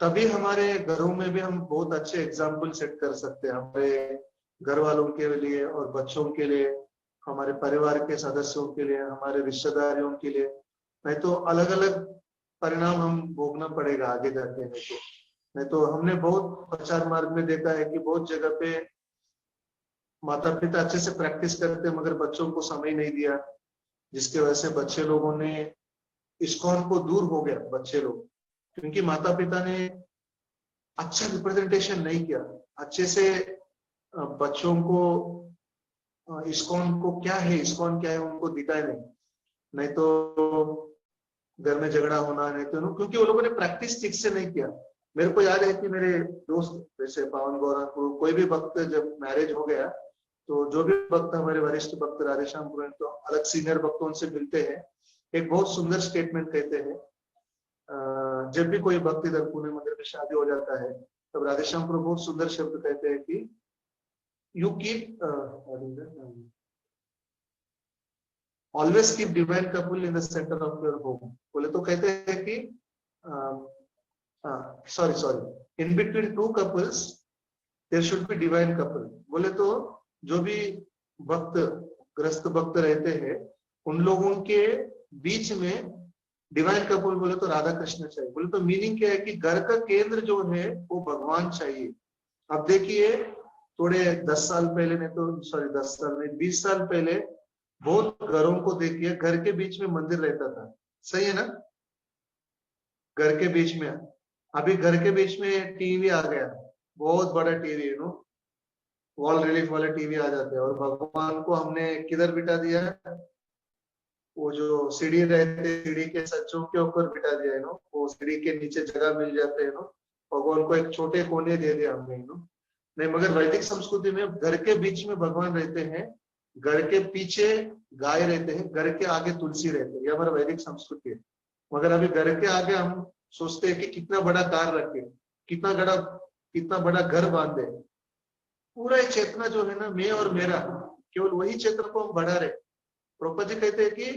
A: तभी हमारे घरों में भी हम बहुत अच्छे एग्जाम्पल सेट कर सकते हैं, हमारे घर वालों के लिए और बच्चों के लिए, हमारे परिवार के सदस्यों के लिए, हमारे रिश्तेदारों के लिए। नहीं तो अलग अलग परिणाम हम भोगना पड़ेगा आगे जाके। नहीं तो हमने बहुत प्रचार मार्ग में देखा है कि बहुत जगह पे माता पिता अच्छे से प्रैक्टिस करते मगर बच्चों को समय नहीं दिया, जिसकी वजह से बच्चे लोगों ने इस्कॉन को दूर हो गया, बच्चे लोग, क्योंकि माता पिता ने अच्छा रिप्रेजेंटेशन नहीं किया, अच्छे से बच्चों को इस्कॉन को क्या है, इस्कॉन क्या है उनको दिखाया नहीं तो घर में झगड़ा होना, नहीं तो क्योंकि वो लोगों ने प्रैक्टिस ठीक से नहीं किया। मेरे को याद है कि मेरे दोस्त जैसे पावन गौरा को, कोई भी भक्त जब मैरिज हो गया तो जो भी भक्त हमारे वरिष्ठ भक्त राधेश्याम पुरोहित तो अलग सीनियर भक्तों से मिलते हैं, एक बहुत सुंदर स्टेटमेंट कहते हैं, जब भी कोई भक्त इधर पुणे मंदिर में शादी हो जाता है तब राधेश्याम पुरोहित बहुत सुंदर शब्द कहते हैं कि you keep always keep divine couple in the centre of your home. बोले तो कहते हैं कि sorry in between two couples there should be divine couple. बोले तो जो भी भक्त, ग्रस्त भक्त रहते हैं, उन लोगों के बीच में डिवाइन कपल बोले तो राधा कृष्ण चाहिए। बोले तो मीनिंग क्या है कि घर का केंद्र जो है वो भगवान चाहिए। अब देखिए थोड़े 10 साल पहले, नहीं तो सॉरी 10 साल नहीं 20 साल पहले बहुत घरों को देखिए, घर के बीच में मंदिर रहता था, सही है ना, घर के बीच में अभी घर के बीच में टीवी आ गया, बहुत बड़ा टीवी, वॉल रिलीफ वाले टीवी आ जाते हैं, और भगवान को हमने किधर बिठा दिया है, वो जो सीढ़ी रहते, सीढ़ी के सज्जों के ऊपर बिठा दिया है, वो सीढ़ी के नीचे जगह मिल जाते हैं, भगवान को एक छोटे कोने दे दिया हमने, नहीं। मगर वैदिक संस्कृति में घर के बीच में भगवान रहते हैं, घर के पीछे गाय रहते हैं, घर के आगे तुलसी रहते हैं, ये हमारा वैदिक संस्कृति है। मगर अभी घर के आगे हम सोचते हैं कि कितना बड़ा कार रखे, कितना बड़ा घर बांधे। पूरा ये चेतना जो है ना, मैं और मेरा, केवल वही चेतना को हम बढ़ा रहे। प्रभुपाद जी कहते हैं कि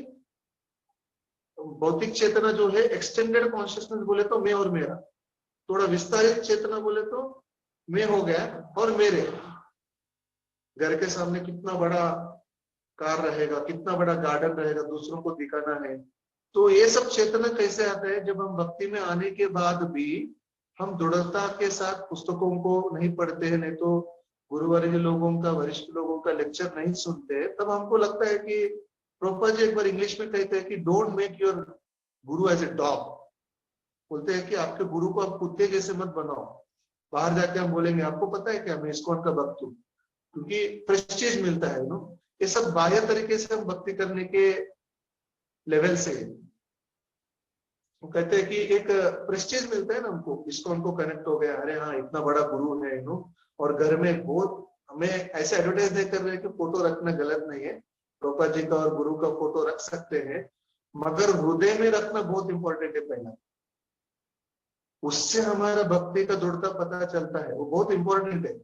A: भौतिक चेतना जो है, एक्सटेंडेड कॉन्शियसनेस बोले तो मैं और मेरा, थोड़ा विस्तारित चेतना बोले तो मैं हो गया और मेरे। घर के सामने कितना बड़ा कार रहेगा, कितना बड़ा गार्डन रहेगा, दूसरों को दिखाना है। तो ये सब चेतना कैसे आता है, जब हम भक्ति में आने के बाद भी हम दृढ़ता के साथ पुस्तकों को नहीं पढ़ते हैं, नहीं तो गुरुवर्य लोगों का, वरिष्ठ लोगों का लेक्चर नहीं सुनते, तब हमको लगता है कि प्रभुपाद जी एक बार इंग्लिश में कहते हैं कि don't make your Guru as a dog. बोलते हैं कि आपके गुरु को आप कुत्ते जैसे मत बनाओ। बाहर जाके हम बोलेंगे आपको पता है क्या मैं इस्कॉन का भक्त हूँ, क्योंकि प्रेस्टीज मिलता है। ये सब बाह्य तरीके से हम भक्ति करने के लेवल से, वो कहते हैं कि एक प्रेस्टीज मिलता है ना हमको, इस्कॉन को कनेक्ट हो गया, अरे हाँ इतना बड़ा गुरु है, और घर में बहुत, हमें ऐसे एडवर्टाइज नहीं कर रहे कि फोटो रखना गलत नहीं है, प्रभुपाद जी का और गुरु का फोटो रख सकते हैं, मगर हृदय में रखना बहुत इंपॉर्टेंट है पहला। उससे हमारा भक्ति का दृढ़ता पता चलता है, वो बहुत इंपॉर्टेंट है।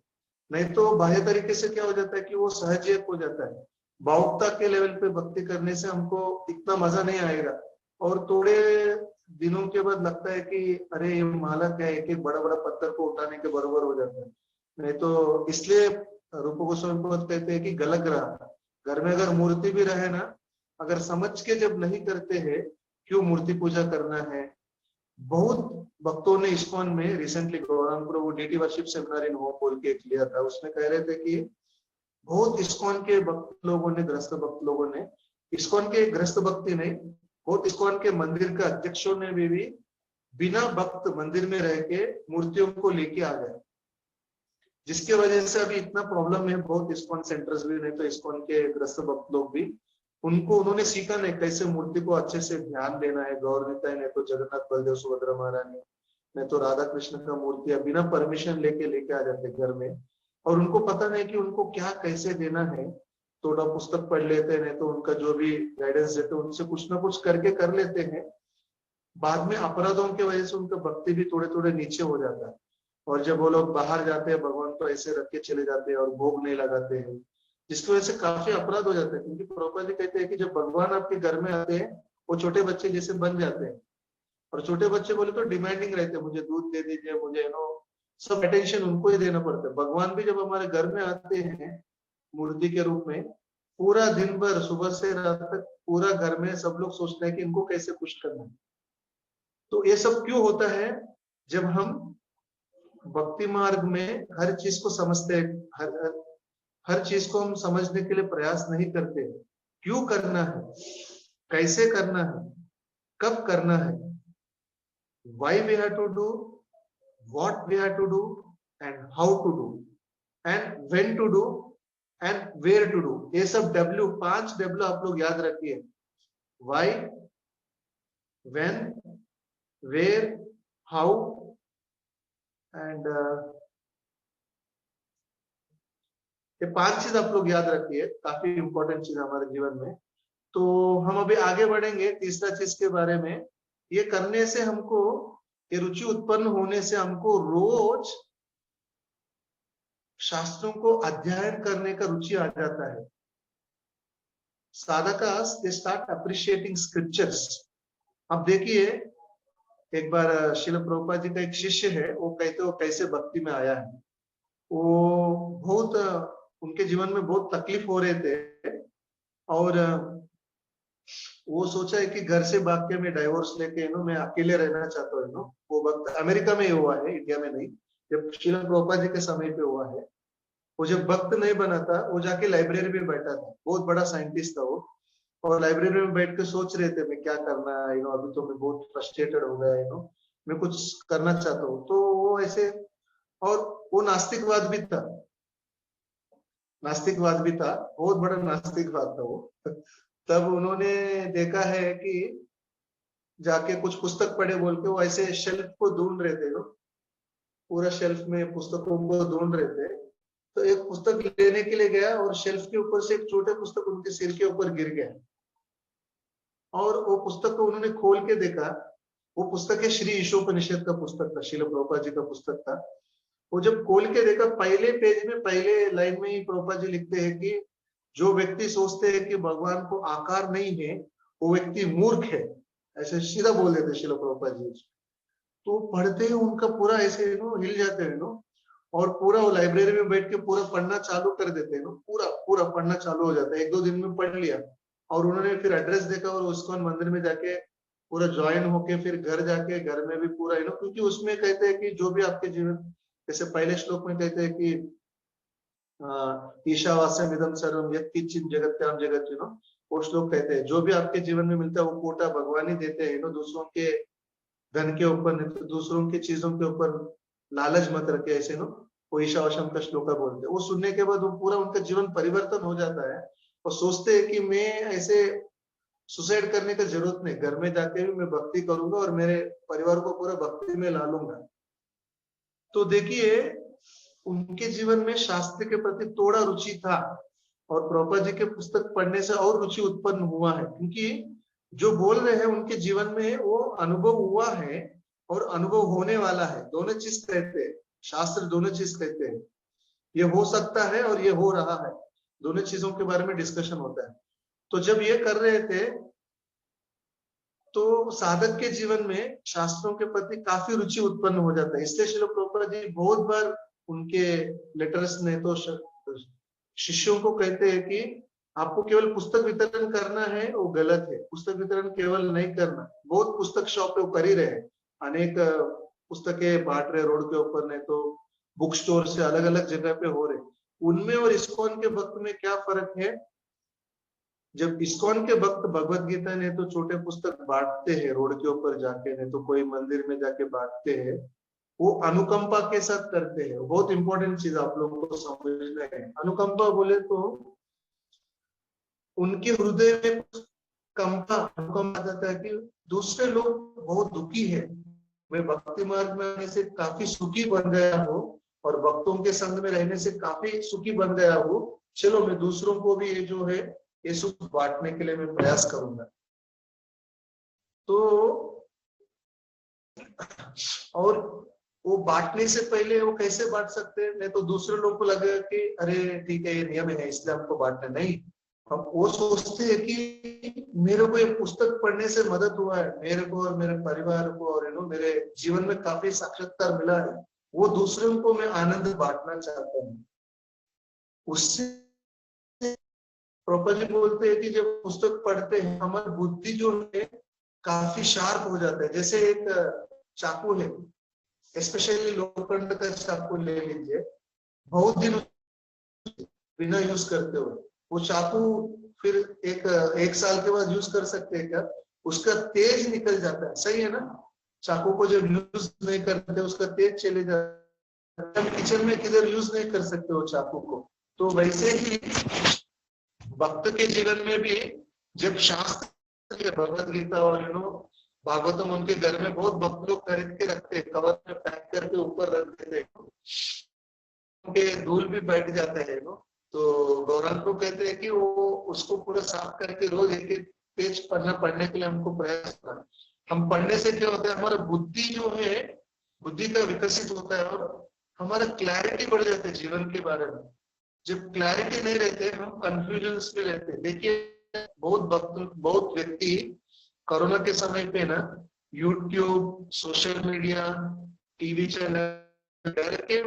A: नहीं तो बाह्य तरीके से क्या हो जाता है कि वो सहज हो जाता है। भावुकता के लेवल पे भक्ति करने से हमको इतना मजा नहीं आएगा, और थोड़े दिनों के बाद लगता है कि अरे ये माला क्या है, एक बड़ा बड़ा पत्थर को उठाने के बराबर हो जाता है। नहीं तो इसलिए रूप गोस्वामी पाद कहते हैं कि गलत रहा, घर में अगर मूर्ति भी रहे ना, अगर समझ के जब नहीं करते हैं क्यों मूर्ति पूजा करना है। बहुत भक्तों ने इस्कॉन में रिसेंटली गौरांग प्रभु डीटी वर्शिप सेमिनार इन होम बोल के एक लिया था, उसमें कह रहे थे कि बहुत इस्कॉन के भक्त लोगों ने, ग्रस्त भक्त लोगों ने, इस्कॉन के ग्रस्त भक्ति नहीं, बहुत इस्कॉन के मंदिर के अध्यक्षों ने भी बिना भक्त मंदिर में रह के मूर्तियों को लेके आ गए, जिसके वजह से अभी इतना प्रॉब्लम है। बहुत इस्कॉन सेंटर्स भी, नहीं तो इस्कॉन के ग्रस्त भक्त लोग भी, उन्होंने सीखा नहीं कैसे मूर्ति को अच्छे से ध्यान देना है। गौर नेता है, नहीं तो जगन्नाथ बलदेव सुभद्रा महारानी, नहीं तो राधा कृष्ण का मूर्तियां बिना परमिशन लेके आ जाते घर में, और उनको पता नहीं कि उनको क्या कैसे देना है। थोड़ा पुस्तक पढ़ लेते हैं, नहीं तो उनका जो भी गाइडेंस देते हैं उनसे कुछ ना कुछ करके कर लेते हैं। बाद में अपराधों की वजह से उनका भक्ति भी थोड़े थोड़े नीचे हो जाता है, और जब वो लोग बाहर जाते हैं भगवान को ऐसे रख के चले जाते हैं और भोग नहीं लगाते हैं, जिसकी वजह से काफी अपराध हो जाते हैं। क्योंकि प्रभुपाद जी कहते हैं कि जब भगवान आपके घर में आते हैं वो छोटे बच्चे जैसे बन जाते हैं, और छोटे बच्चे बोले तो डिमांडिंग रहते हैं, मुझे दूध दे दीजिए, मुझे सब अटेंशन उनको ही देना पड़ता है। भगवान भी जब हमारे घर में आते हैं मूर्ति के रूप में, पूरा दिन भर सुबह से रात तक पूरा घर में सब लोग सोचते हैं कि इनको कैसे खुश करना है। तो ये सब क्यों होता है? जब हम भक्ति मार्ग में हर चीज को समझते हैं, हर चीज को हम समझने के लिए प्रयास नहीं करते। क्यों करना है, कैसे करना है, कब करना है, why we have to do, what we have to do, and how to do, and when to do, and where to do। ये सब W, 5 W आप लोग याद रखिए। why, when, where, how, and ये 5 चीज आप लोग याद रखिए, काफी इंपॉर्टेंट चीज हमारे जीवन में। तो हम अभी आगे बढ़ेंगे तीसरा चीज के बारे में। ये करने से हमको, ये रुचि उत्पन्न होने से हमको रोज शास्त्रों को अध्ययन करने का रुचि आ जाता है। साधकास दे स्टार्ट अप्रिशिएटिंग स्क्रिप्चर्स। अब देखिए, एक बार श्रील प्रभुपाद जी का एक शिष्य है, वो कहते हो कैसे भक्ति में आया है। वो बहुत, उनके जीवन में बहुत तकलीफ हो रहे थे, और वो सोचा है कि घर से भाग के मैं डाइवोर्स लेके मैं अकेले रहना चाहता हूँ। वो वक्त अमेरिका में हुआ है, इंडिया में नहीं। जब श्रील प्रभुपाद जी के समय पे हुआ है, वो जब भक्त नहीं बना था, वो जाके लाइब्रेरी में बैठा था। बहुत बड़ा साइंटिस्ट था वो, और लाइब्रेरी में बैठ के सोच रहे थे मैं क्या करना है। अभी तो मैं बहुत फ्रस्ट्रेटेड हो गया मैं कुछ करना चाहता हूँ। तो वो ऐसे, और वो नास्तिकवाद भी था, बहुत बड़ा नास्तिकवाद था वो। तब उन्होंने देखा है कि जाके कुछ पुस्तक पढ़े बोल के वो ऐसे शेल्फ को ढूंढ रहे थे, लोग पूरा शेल्फ में पुस्तकों को ढूंढ रहे थे। तो एक पुस्तक लेने के लिए गया और शेल्फ के ऊपर से एक छोटे पुस्तक उनके सिर के ऊपर गिर गया, और वो पुस्तक को उन्होंने खोल के देखा। वो पुस्तक है श्री ईशोपनिषद का पुस्तक था, श्रील प्रभुपाद जी का पुस्तक था। वो जब खोल के देखा, पहले पेज में पहले लाइन में ही प्रभुपाद जी लिखते हैं कि जो व्यक्ति सोचते हैं कि भगवान को आकार नहीं है वो व्यक्ति मूर्ख है, ऐसे सीधा बोल देते श्रील प्रभुपाद जी। तो पढ़ते ही उनका पूरा ऐसे हिल जाते हैं और पूरा वो लाइब्रेरी में बैठ के पूरा पढ़ना चालू कर देते हैं, पूरा पढ़ना चालू हो जाता है। 1-2 दिन में पढ़ लिया, और उन्होंने फिर एड्रेस देखा और इस्कॉन मंदिर में जाके पूरा ज्वाइन होके फिर घर जाके घर में भी पूरा क्योंकि उसमें कहते हैं कि जो भी आपके जीवन, जैसे पहले श्लोक में कहते हैं कि ईशावास्यम इदम सर्वम यत्किंचित् जगत्याम जगत, वो श्लोक कहते हैं जो भी आपके जीवन में मिलता है वो कोटा भगवान ही देते हैं, दूसरों के धन के ऊपर नहीं तो दूसरों की चीजों के ऊपर लालच मत रखे, ऐसे वो ईशावास्यम का श्लोक बोलते हैं। वो सुनने के बाद वो पूरा उनका जीवन परिवर्तन हो जाता है और सोचते हैं कि मैं ऐसे सुसाइड करने का जरूरत नहीं, घर में जाके भी मैं भक्ति करूंगा और मेरे परिवार को पूरा भक्ति में ला लूंगा। तो देखिए उनके जीवन में शास्त्र के प्रति थोड़ा रुचि था, और प्रभुपाद जी के पुस्तक पढ़ने से और रुचि उत्पन्न हुआ है, क्योंकि जो बोल रहे हैं उनके जीवन में वो अनुभव हुआ है और अनुभव होने वाला है। दोनों चीज कहते हैं, शास्त्र दोनों चीज कहते हैं, ये हो सकता है और ये हो रहा है, दोनों चीजों के बारे में डिस्कशन होता है। तो जब ये कर रहे थे तो साधक के जीवन में शास्त्रों के प्रति काफी रुचि उत्पन्न हो जाता है। इसलिए श्रील प्रभुपाद जी बहुत बार उनके लेटर्स ने तो शिष्यों को कहते हैं कि आपको केवल पुस्तक वितरण करना है वो गलत है, पुस्तक वितरण केवल नहीं करना। बहुत पुस्तक शॉप पे कर ही रहे हैं, अनेक पुस्तकें बांट रहे रोड के ऊपर, नहीं तो बुक स्टोर से अलग अलग जगह पे हो रहे। उनमें और इस्कॉन के भक्त में क्या फर्क है? जब इस्कॉन के भक्त भगवत गीता ने तो छोटे पुस्तक बांटते हैं रोड के ऊपर जाके, नहीं तो कोई मंदिर में जाके बांटते हैं, वो अनुकंपा के साथ करते हैं। बहुत इंपॉर्टेंट चीज आप लोगों को समझना है। अनुकंपा बोले तो उनके हृदय में अनुकंपा आ जाता है कि दूसरे लोग बहुत दुखी है, मैं भक्ति मार्ग में आने से काफी सुखी बन गया हूँ और भक्तों के संग में रहने से काफी सुखी बन गया हूँ, चलो मैं दूसरों को भी ये जो है ये सुख बांटने के लिए मैं प्रयास करूंगा। तो और वो बांटने से पहले वो कैसे बांट सकते हैं? नहीं तो दूसरे लोग को लगेगा कि अरे ठीक है ये नियम है इसलिए हमको बांटना नहीं। हम वो सोचते हैं कि मेरे को ये पुस्तक पढ़ने से मदद हुआ है, मेरे को और मेरे परिवार को, और मेरे जीवन में काफी साक्षात्कार मिला है, वो दूसरों को मैं आनंद बांटना चाहता हूँ। उससे प्रभुपाद जी बोलते हैं कि जब पुस्तक पढ़ते हैं हमारी बुद्धि जो है काफी शार्प हो जाता है। जैसे एक चाकू है, स्पेशली लोखंड का चाकू ले लीजिए, बहुत दिन बिना यूज करते हुए वो चाकू फिर एक साल के बाद यूज कर सकते हैं क्या? उसका तेज निकल जाता है, सही है ना? चाकू को जब यूज नहीं करते उसका तेज चले जाता है। हम किचन में किधर यूज नहीं कर सकते वो चाकू को। तो वैसे ही भक्त के जीवन में भी जब शास्त्र भगवत गीता और भागवतम उनके घर में बहुत भक्त लोग खरीद के रखते, कवर में पैक करके ऊपर रख देते, उनके धूल भी बैठ जाता है। तो गौरांग को कहते हैं कि वो उसको पूरा साफ करके रोज एक एक पेज पढ़ने के लिए हमको प्रयास करना। हम पढ़ने से क्या होता है, हमारा बुद्धि जो है बुद्धि का विकसित होता है और हमारा क्लैरिटी बढ़ जाता है जीवन के बारे में। जब क्लैरिटी नहीं रहते हम कंफ्यूजन में रहते हैं। देखिए बहुत व्यक्ति कोरोना के समय पे ना YouTube, social media, TV channel के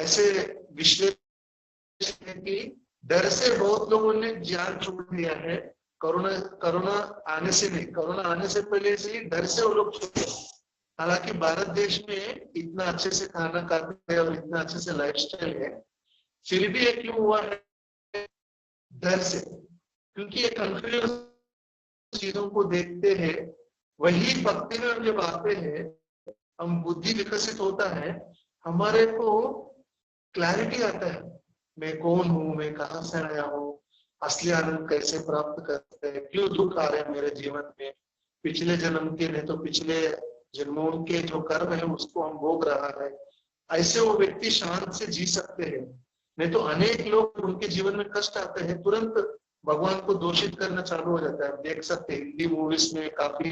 A: ऐसे विश्लेषण की डर से बहुत लोगों ने जान छोड़ दिया है। कोरोना आने से नहीं, कोरोना आने से पहले से ही डर से वो लोग छोड़। हालांकि भारत देश में इतना अच्छे से खाना खाते हैं और इतना अच्छे से लाइफस्टाइल है, फिर भी ये क्यों हुआ है? डर से, क्योंकि ये कंफ्यूजन चीजों को देखते हैं वही भक्ति में हम जब आते हैं, हम बुद्धि विकसित होता है, हमारे को क्लैरिटी आता है, मैं कौन हूँ, मैं कहाँ से आया हूँ, असली आनंद कैसे प्राप्त करते हैं, क्यों दुख आ रहे हैं मेरे जीवन में, पिछले जन्म के नहीं तो पिछले जन्मों के जो कर्म है उसको हम भोग रहा है। ऐसे वो व्यक्ति शांत से जी सकते हैं। नहीं तो अनेक लोग उनके जीवन में कष्ट आते हैं, तुरंत भगवान को दोषित करना चालू हो जाता है। आप देख सकते हैं हिंदी मूवीज में काफी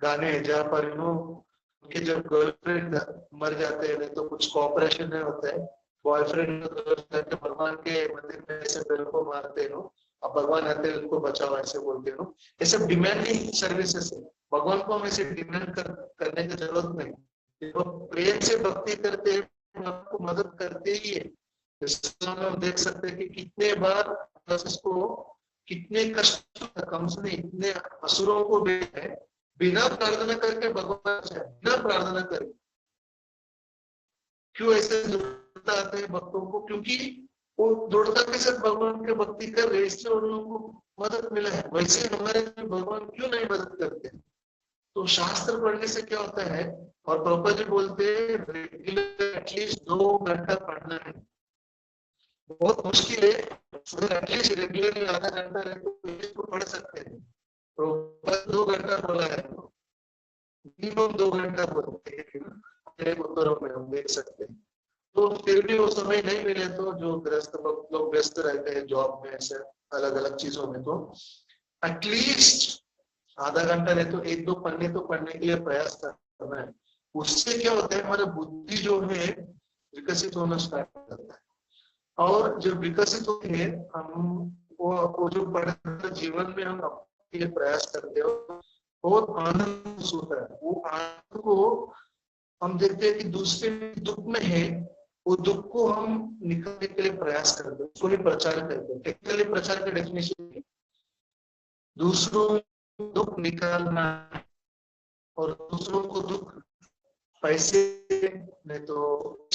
A: गाने हैं जहाँ पर उनके जब गर्लफ्रेंड मर जाते हैं, नहीं तो कुछ कॉपरेशन नहीं होता है, बॉयफ्रेंड भगवान के मंदिर में ऐसे पेड़ को मारते हो, अब भगवान आते हैं उनको बचाओ ऐसे बोलते हो। ये सब डिमांडिंग सर्विसेज है, भगवान को हम ऐसे डिमांड करने की जरूरत नहीं। जब आप प्रेम से भक्ति करते हैं तो आपको मदद करते ही है। हम देख सकते हैं कि कितने बार को कितने कष्ट कम से इतने असुरों को बिना प्रार्थना करके भगवान बिना प्रार्थना करके क्यों ऐसे दृढ़ता आते हैं भक्तों को, क्योंकि वो दृढ़ता के साथ भगवान की भक्ति कर रहे, इससे उन लोगों को मदद मिला है। वैसे हमारे भगवान क्यों नहीं मदद करते? तो शास्त्र पढ़ने से क्या होता है, और प्रभुपाद जी बोलते हैं रेगुलर एटलीस्ट 2 घंटा पढ़ना है। बहुत मुश्किल है, एटलीस्ट रेगुलरली आधा घंटा रहे तो पढ़ सकते हैं। प्रभुपाद 2 घंटा बोला है, मिनिमम 2 घंटा बोलते हैं, उत्तरों में हम देख सकते हैं। तो फिर भी वो समय नहीं मिले तो जो ग्रस्त लोग व्यस्त रहते हैं जॉब में, ऐसे अलग अलग चीजों में, तो एटलीस्ट आधा घंटा नहीं तो 1-2 पन्ने तो पढ़ने के लिए प्रयास करना है। उससे क्या होता है, हमारा बुद्धि जो है विकसित होना स्टार्ट करता है, और जब विकसित होते हैं हम वो जो पढ़ने जीवन में हम अपने लिए प्रयास करते हो, बहुत आनंद होता है। वो आनंद को हम देखते हैं कि दूसरे दुख में है, वो दुख को हम निकालने के लिए प्रयास करते हैं, उसको ही प्रचार करते हैं। टेक्निकली प्रचार का डेफिनेशन दूसरों दुख निकालना, और दूसरों को दुख पैसे नहीं तो,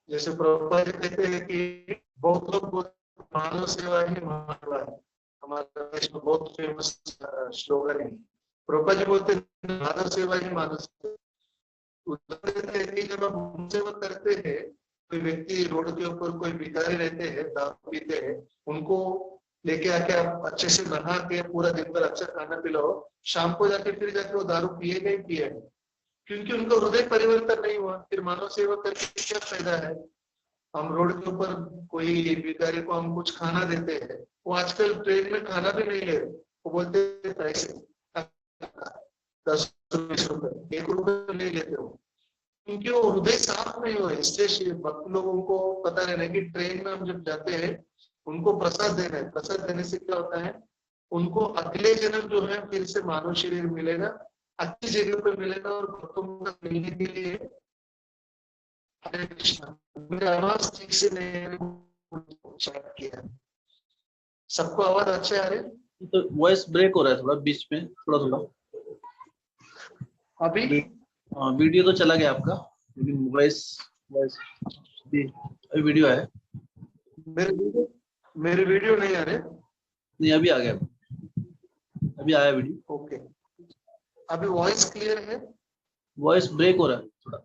A: जैसे प्रभुपाद जी कहते हैं कि बहुत लोग मानव सेवा ही मानव है, हमारे देश में बहुत फेमस स्लोगन है। प्रभुपाद जी बोलते हैं मानव सेवा ही मानव सेवा। जब आप सेवा करते हैं, कोई व्यक्ति रोड के ऊपर कोई भिखारी रहते हैं, दारू पीते हैं, उनको लेके आके आप अच्छे से नहा के पूरा दिन भर अच्छा खाना पिलाओ, शाम को जाके फिर जाके वो दारू पिएगा ही पिएगा, क्योंकि उनका हृदय परिवर्तन नहीं हुआ। फिर मानव सेवा करके क्या फायदा है? हम रोड के ऊपर कोई भिखारी को हम कुछ खाना देते हैं, वो आजकल ट्रेन में खाना भी नहीं ले रहे, वो बोलते हैं पैसे 10-20 रुपए, 1 रुपए नहीं लेते हो, क्योंकि वो हृदय साफ नहीं हुआ। इसलिए भक्त लोगों को पता रहना है कि ट्रेन में हम जब जाते हैं उनको प्रसाद देना है। प्रसाद देने से क्या होता है, उनको अगले जन्म जो है फिर से मानव शरीर मिलेगा, अच्छी जगह पे मिलेगा, और भक्तों का मिलने के लिए। हरे कृष्णा, मेरी आवाज ठीक से नहीं किया, सबको आवाज अच्छे आ रहे?
B: तो वॉइस ब्रेक हो रहा है थोड़ा बीच में, थोड़ा
A: अभी
B: वीडियो तो चला गया आपका, लेकिन वॉइस वीडियो है।
A: मेरे वीडियो नहीं आ रहे?
B: नहीं, अभी आ गया, अभी आया वीडियो।
A: ओके, अभी वॉइस क्लियर है?
B: वॉइस ब्रेक हो रहा है थोड़ा।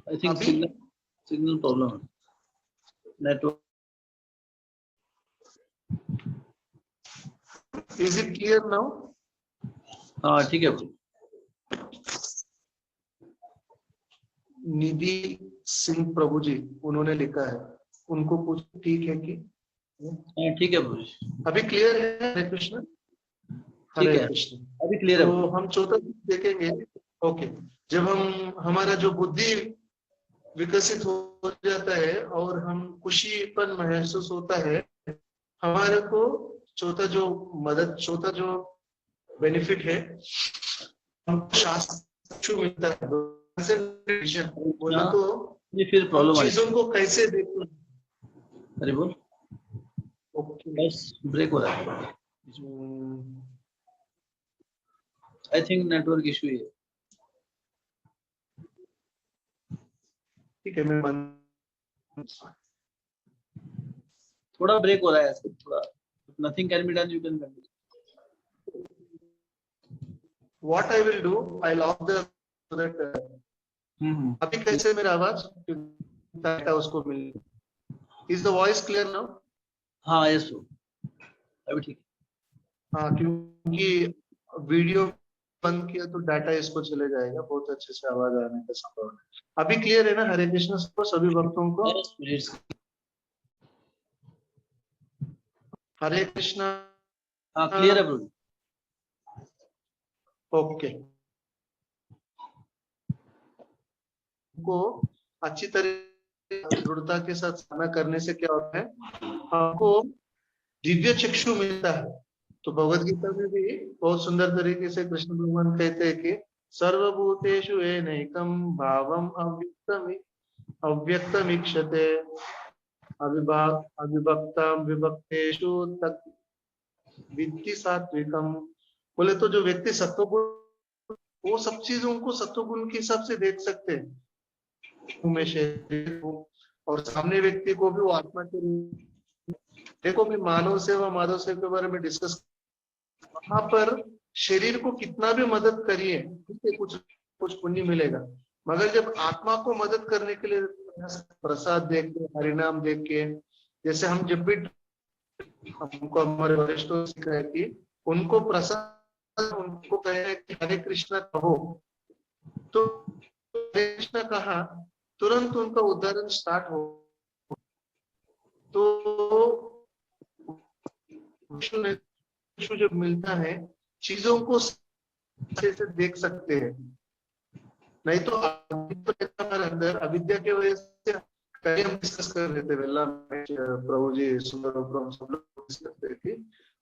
B: आई थिंक सिग्नल प्रॉब्लम है, network.
A: Is it clear now?
B: हाँ ठीक है।
A: निधि सिंह प्रभु जी उन्होंने लिखा है, उनको कुछ ठीक है कि?
B: हाँ ठीक है प्रभु जी,
A: अभी क्लियर है? हरे कृष्ण,
B: ठीक
A: हरे
B: है,
A: कृष्ण।
B: अभी क्लियर है।
A: तो हम चौथा देखेंगे। ओके, जब हम हमारा जो बुद्धि विकसित हो जाता है और हम खुशीपन महसूस होता है, हमारे को चौथा जो बेनिफिट है, हमको शास्त्र मिलता है। बोला तो
B: ये फिर प्रॉब्लम आई,
A: चीजों को कैसे देखते हैं।
B: अरे बोल,
A: ओके,
B: बस ब्रेक हो रहा है। आई थिंक नेटवर्क इशू है।
A: ठीक है, मैं
B: थोड़ा ब्रेक हो रहा है ऐसे, थोड़ा nothing can be done, you can continue.
A: What I will do, I'll off the so that अभी कैसे मेरा आवाज डाटा उसको मिल। Is the voice clear now?
B: हाँ यस अभी ठीक।
A: हाँ, क्योंकि वीडियो बंद किया तो डाटा इसको चले जाएगा, बहुत अच्छे से आवाज आने का संभव है। अभी क्लियर है ना? हरे कृष्ण को सभी भक्तों को हरे कृष्ण।
B: हाँ क्लियर है प्रभु।
A: ओके, को अच्छी तरह दृढ़ता के साथ सामना करने से क्या होता है, हमको दिव्य चक्षु मिलता है। तो भगवद गीता में भी बहुत सुंदर तरीके से कृष्ण भगवान कहते हैं कि सर्वभूतेषु येनैकं भावम् अव्यक्तमीक्षते अविभक्तं विभक्तेषु तत् विद्धि सात्विकम। बोले तो जो व्यक्ति सत्वगुण, वो सब चीजों को सत्वगुण के हिसाब से देख सकते हैं, में शरीर को और सामने व्यक्ति को भी वो आत्मा के रूप। देखो, मैं मानव सेवा माधव सेवा के बारे में डिस्कस, वहां पर शरीर को कितना भी मदद करिए, कुछ कुछ पुण्य मिलेगा, मगर जब आत्मा को मदद करने के लिए प्रसाद देख के, हरिनाम देख के, जैसे हम जब भी हमको हमारे वरिष्ठों से कहे कि उनको प्रसाद, उनको कहे कि हरे कृष्णा कहो, तो हरे कृष्णा कहा तुरंत उनका उदाहरण स्टार्ट हो। तो विष्णु जब मिलता है, चीजों को अच्छे से देख सकते हैं, नहीं तो हमारे अंदर अविद्या की वजह से कहीं हम डिस्कस कर रहे थे वेला में, प्रभु जी सुंदर प्रभु सब लोग डिस्कस करते थे।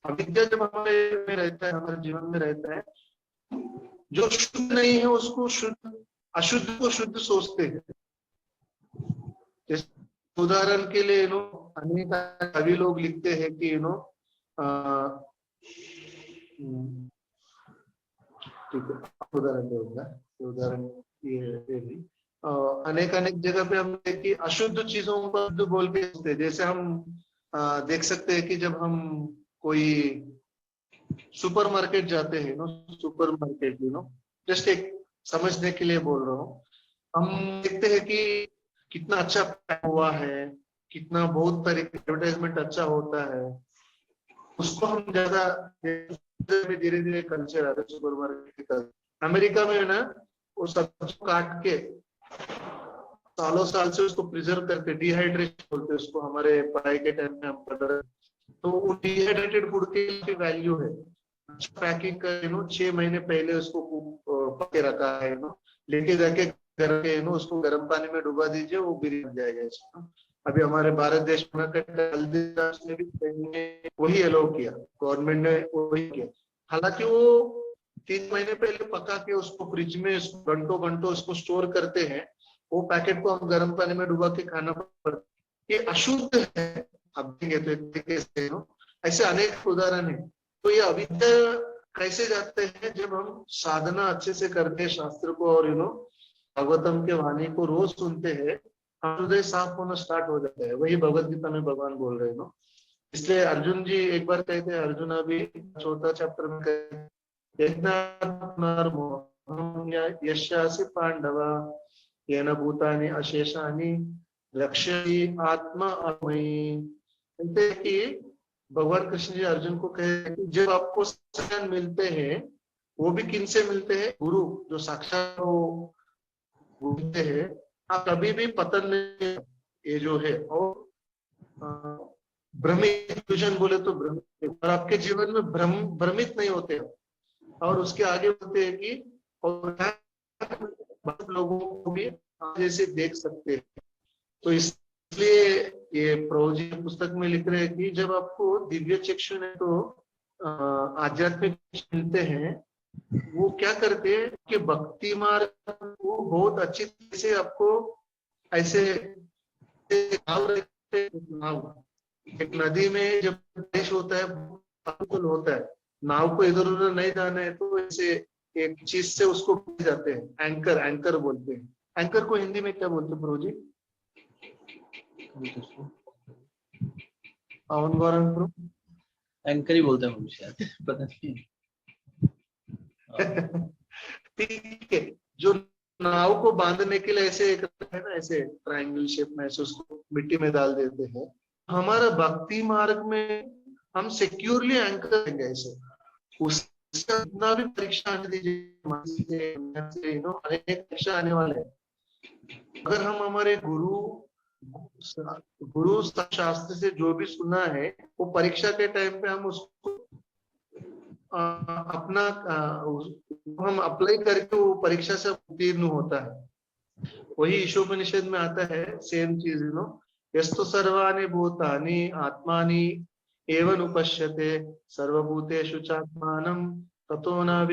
A: अविद्या जब हमारे में रहता है, हमारे जीवन में रहता है, जो शुद्ध नहीं है उसको शुद्ध, अशुद्ध को शुद्ध सोचते हैं। जैसे उदाहरण के लिए अनेक कवि लोग लिखते हैं कि ठीक है, उदाहरण दूंगा, उदाहरण ये अनेक अनेक जगह पे हम कि अशुद्ध चीजों को शुद्ध बोल के सोचते हैं। जैसे हम देख सकते हैं कि जब हम कोई सुपर मार्केट जाते हैं, सुपर मार्केट जस्ट एक समझने के लिए बोल रहा हूँ, हम देखते हैं कि कितना अच्छा पैक हुआ है, कितना बहुत तरीके एडवर्टाइजमेंट अच्छा होता है, उसको हम ज्यादा धीरे धीरे कल्चर आ रहा है सुपर मार्केट का। अमेरिका में ना वो सब काट के सालों साल से उसको प्रिजर्व करके, डिहाइड्रेशन बोलते हैं उसको, हमारे पढ़ाई के टाइम में हम पढ़ रहे, तो वो डिहाइड्रेटेड फूड की वैल्यू है। पैकिंग कर 6 महीने पहले उसको पके रखा है, लेके जाके घर के उसको गर्म पानी में डुबा दीजिए, वो बिरयानी बन जाएगा। अभी हमारे भारत देश में हल्दीराम्स ने भी वही अलाउ किया, गवर्नमेंट ने वही किया। हालांकि वो 3 महीने पहले पका के उसको फ्रिज में घंटों घंटों उसको स्टोर करते हैं, वो पैकेट को हम गर्म पानी में डुबा के खाना पड़ता है। ये अशुद्ध है, अब देंगे तो एक तरीके से ऐसे अनेक उदाहरण है। तो ये अविद्या कैसे जाते हैं, जब हम साधना अच्छे से करते हैं, शास्त्र को और भगवतम के वाणी को रोज सुनते हैं, हृदय साफ होना स्टार्ट हो जाता है। वही भगवत गीता में भगवान बोल रहे हैं। इसलिए अर्जुन जी एक बार कहते हैं, अर्जुन अभी 4था चैप्टर में कहते यशासि पांडवा येन भूतानि अशेषानि रक्षति आत्मा अमयि। कहते हैं कि भगवान कृष्ण जी अर्जुन को कहे कि जब आपको ज्ञान मिलते हैं, वो भी किन से मिलते हैं, गुरु जो साक्षात बोलते हैं, आप कभी भी पतन नहीं, ये जो है, और भ्रमित बोले तो भ्रमित, और आपके जीवन में भ्रमित नहीं होते। और उसके आगे बोलते हैं कि और लोगों को भी जैसे देख सकते हैं। तो इसलिए ये प्रभु जी पुस्तक में लिख रहे हैं कि जब आपको दिव्य चक्षु ने तो आध्यात्मिक मिलते हैं, वो क्या करते हैं कि भक्ति मार्ग को बहुत अच्छी तरह से आपको ऐसे नाव, एक नदी में जब बारिश होता है, होता है, नाव को इधर उधर नहीं जाना है, तो ऐसे एक चीज से उसको जाते हैं, एंकर, एंकर बोलते हैं। एंकर को हिंदी में क्या बोलते हैं प्रभु जी? पावन गौरंग प्रभु।
B: एंकर ही बोलते हैं मुझे शायद, पता नहीं।
A: ठीक है, जो नाव को बांधने के लिए ऐसे एक है ना, ऐसे ट्रायंगल शेप में ऐसे उसको मिट्टी में डाल देते हैं। हमारा भक्ति मार्ग में हम सिक्योरली एंकर देंगे ऐसे, उसका इतना भी परीक्षा आने दीजिए, अनेक परीक्षा आने वाले हैं। अगर हम हमारे गुरु शास्त्र से जो भी सुना है वो परीक्षा के टाइम पे हम उसको अपना हम अप्लाई करके वो परीक्षा से उत्तीर्ण होता है। वही ईशोपनिषद में आता है सेम चीज, यस्तु सर्वाणि भूतानि आत्मानि एवं उपश्यते सर्वभूतेषु चात्मानं ततो न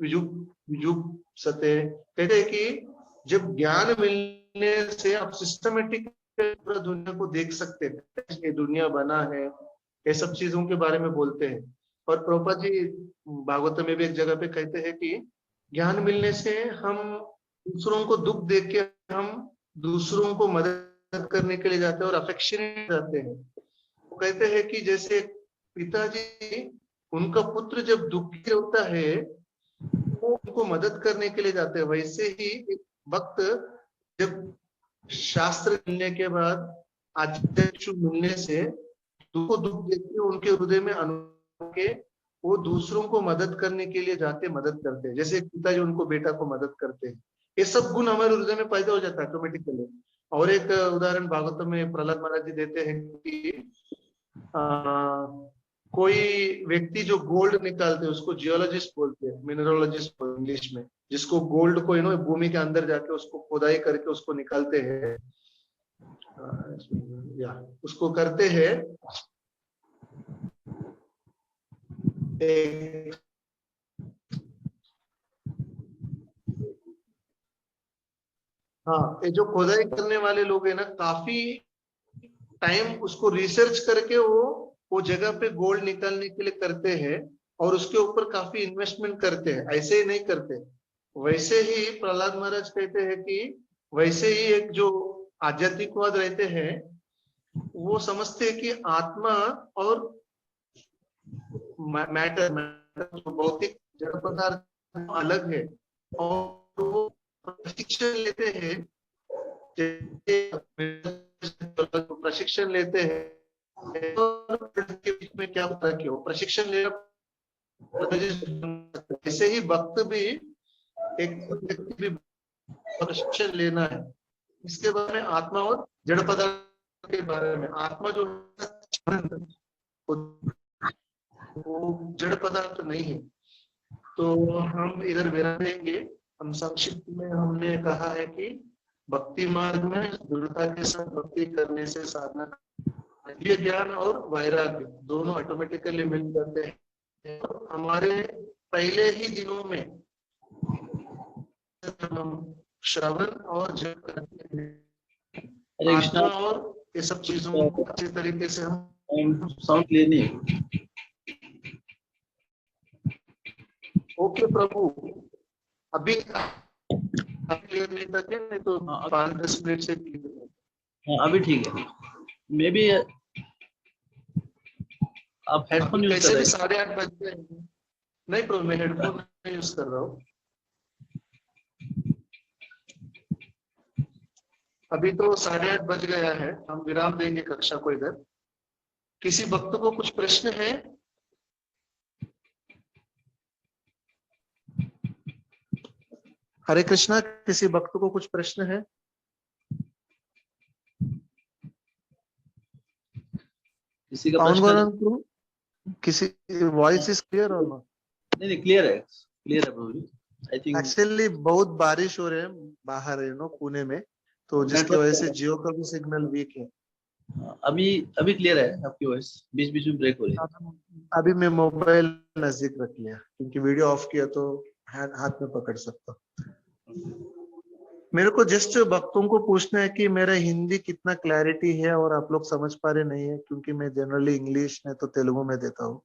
A: विजुप्सते। कहते हैं कि जब ज्ञान मिलने से आप सिस्टमेटिक पूरा दुनिया को देख सकते हैं, ये दुनिया बना है, ये सब चीजों के बारे में बोलते हैं। और प्रभुपाद जी भागवत में भी एक जगह पे कहते हैं कि ज्ञान मिलने से हम दूसरों को दुख देख के हम दूसरों को मदद करने के लिए जाते हैं और अफेक्शनेट जाते हैं। वो कहते हैं कि जैसे पिताजी उनका पुत्र जब दुखी होता है वो उनको मदद करने के लिए जाते हैं, वैसे ही एक वक्त जब शास्त्र मिलने के बाद आचार्य मिलने से दुख देख के उनके हृदय में अनुभव के वो दूसरों को मदद करने के लिए जाते, मदद करते हैं। जैसे पिताजी उनको बेटा को मदद करते हैं, ये सब गुण हमारे हृदय में पैदा हो जाता है ऑटोमेटिकली। और एक उदाहरण भागवत में प्रहलाद महाराज जी देते हैं कि कोई व्यक्ति जो गोल्ड निकालते हैं उसको जियोलॉजिस्ट बोलते हैं, मिनरोलॉजिस्ट इंग्लिश में, जिसको गोल्ड को भूमि के अंदर जाके उसको खोदाई करके उसको निकालते हैं, या उसको करते हैं। हाँ, ये जो खोदाई करने वाले लोग हैं ना, काफी टाइम उसको रिसर्च करके वो जगह पे गोल्ड निकालने के लिए करते हैं और उसके ऊपर काफी इन्वेस्टमेंट करते हैं, ऐसे ही नहीं करते। वैसे ही प्रहलाद महाराज कहते हैं कि वैसे ही एक जो आध्यात्मिकवाद रहते हैं वो समझते हैं कि आत्मा और मैटर भौतिक जड़ पदार्थ अलग है, और वो प्रशिक्षण लेते हैं, प्रशिक्षण लेते हैं के बीच में क्या फर्क है, प्रशिक्षण लेना। ऐसे ही भक्त भी एक व्यक्ति भी प्रशिक्षण लेना है। इसके बारे में आत्मा और जड़ पदार्थ के बारे में, आत्मा जो वो जड़ पदार्थ नहीं है। तो हम इधर विराम देंगे। हम संक्षिप्त में हमने कहा है कि भक्ति मार्ग में दृढ़ता के साथ भक्ति करने से साधना, ये ज्ञान और वैराग्य दोनों ऑटोमेटिकली मिल जाते हैं। हमारे पहले ही दिनों में हम श्रवण और जप करते हैं, आत्मा और ये सब चीजों को अच्छे तरीके से हम
B: साउंड क्लियर नहीं है।
A: ओके प्रभु, अभी क्लियर नहीं था क्या? नहीं तो 5-10 मिनट से
B: हाँ अभी ठीक है। मे बी आप हेडफोन यूज कर रहे हैं?
A: 8:30 बज गए। नहीं प्रभु, मैं हेडफोन नहीं यूज कर रहा हूँ। अभी तो 8:30 बज गया है। हम विराम देंगे कक्षा को इधर। किसी भक्त को कुछ प्रश्न है? हरे कृष्णा, किसी भक्त को कुछ प्रश्न है?
B: किसी का प्रश्न?
A: किसी वॉइस इज क्लियर और नॉट?
B: नहीं क्लियर है, क्लियर है प्रभु जी। आई थिंक
A: एक्चुअली बहुत बारिश हो रहे है बाहर पुणे में, तो जिसकी वजह से जियो का भी सिग्नल वीक है।
B: अभी क्लियर है आपकी वॉइस, बीच बीच में ब्रेक हो रही है।
A: अभी मैं मोबाइल नजदीक रख लिया क्योंकि वीडियो ऑफ किया तो हाथ में पकड़ सकता। मेरे को जस्ट भक्तों को पूछना है कि मेरा हिंदी कितना क्लैरिटी है और आप लोग समझ पा रहे नहीं है, क्योंकि मैं जनरली इंग्लिश में तो तेलुगु में देता हूँ।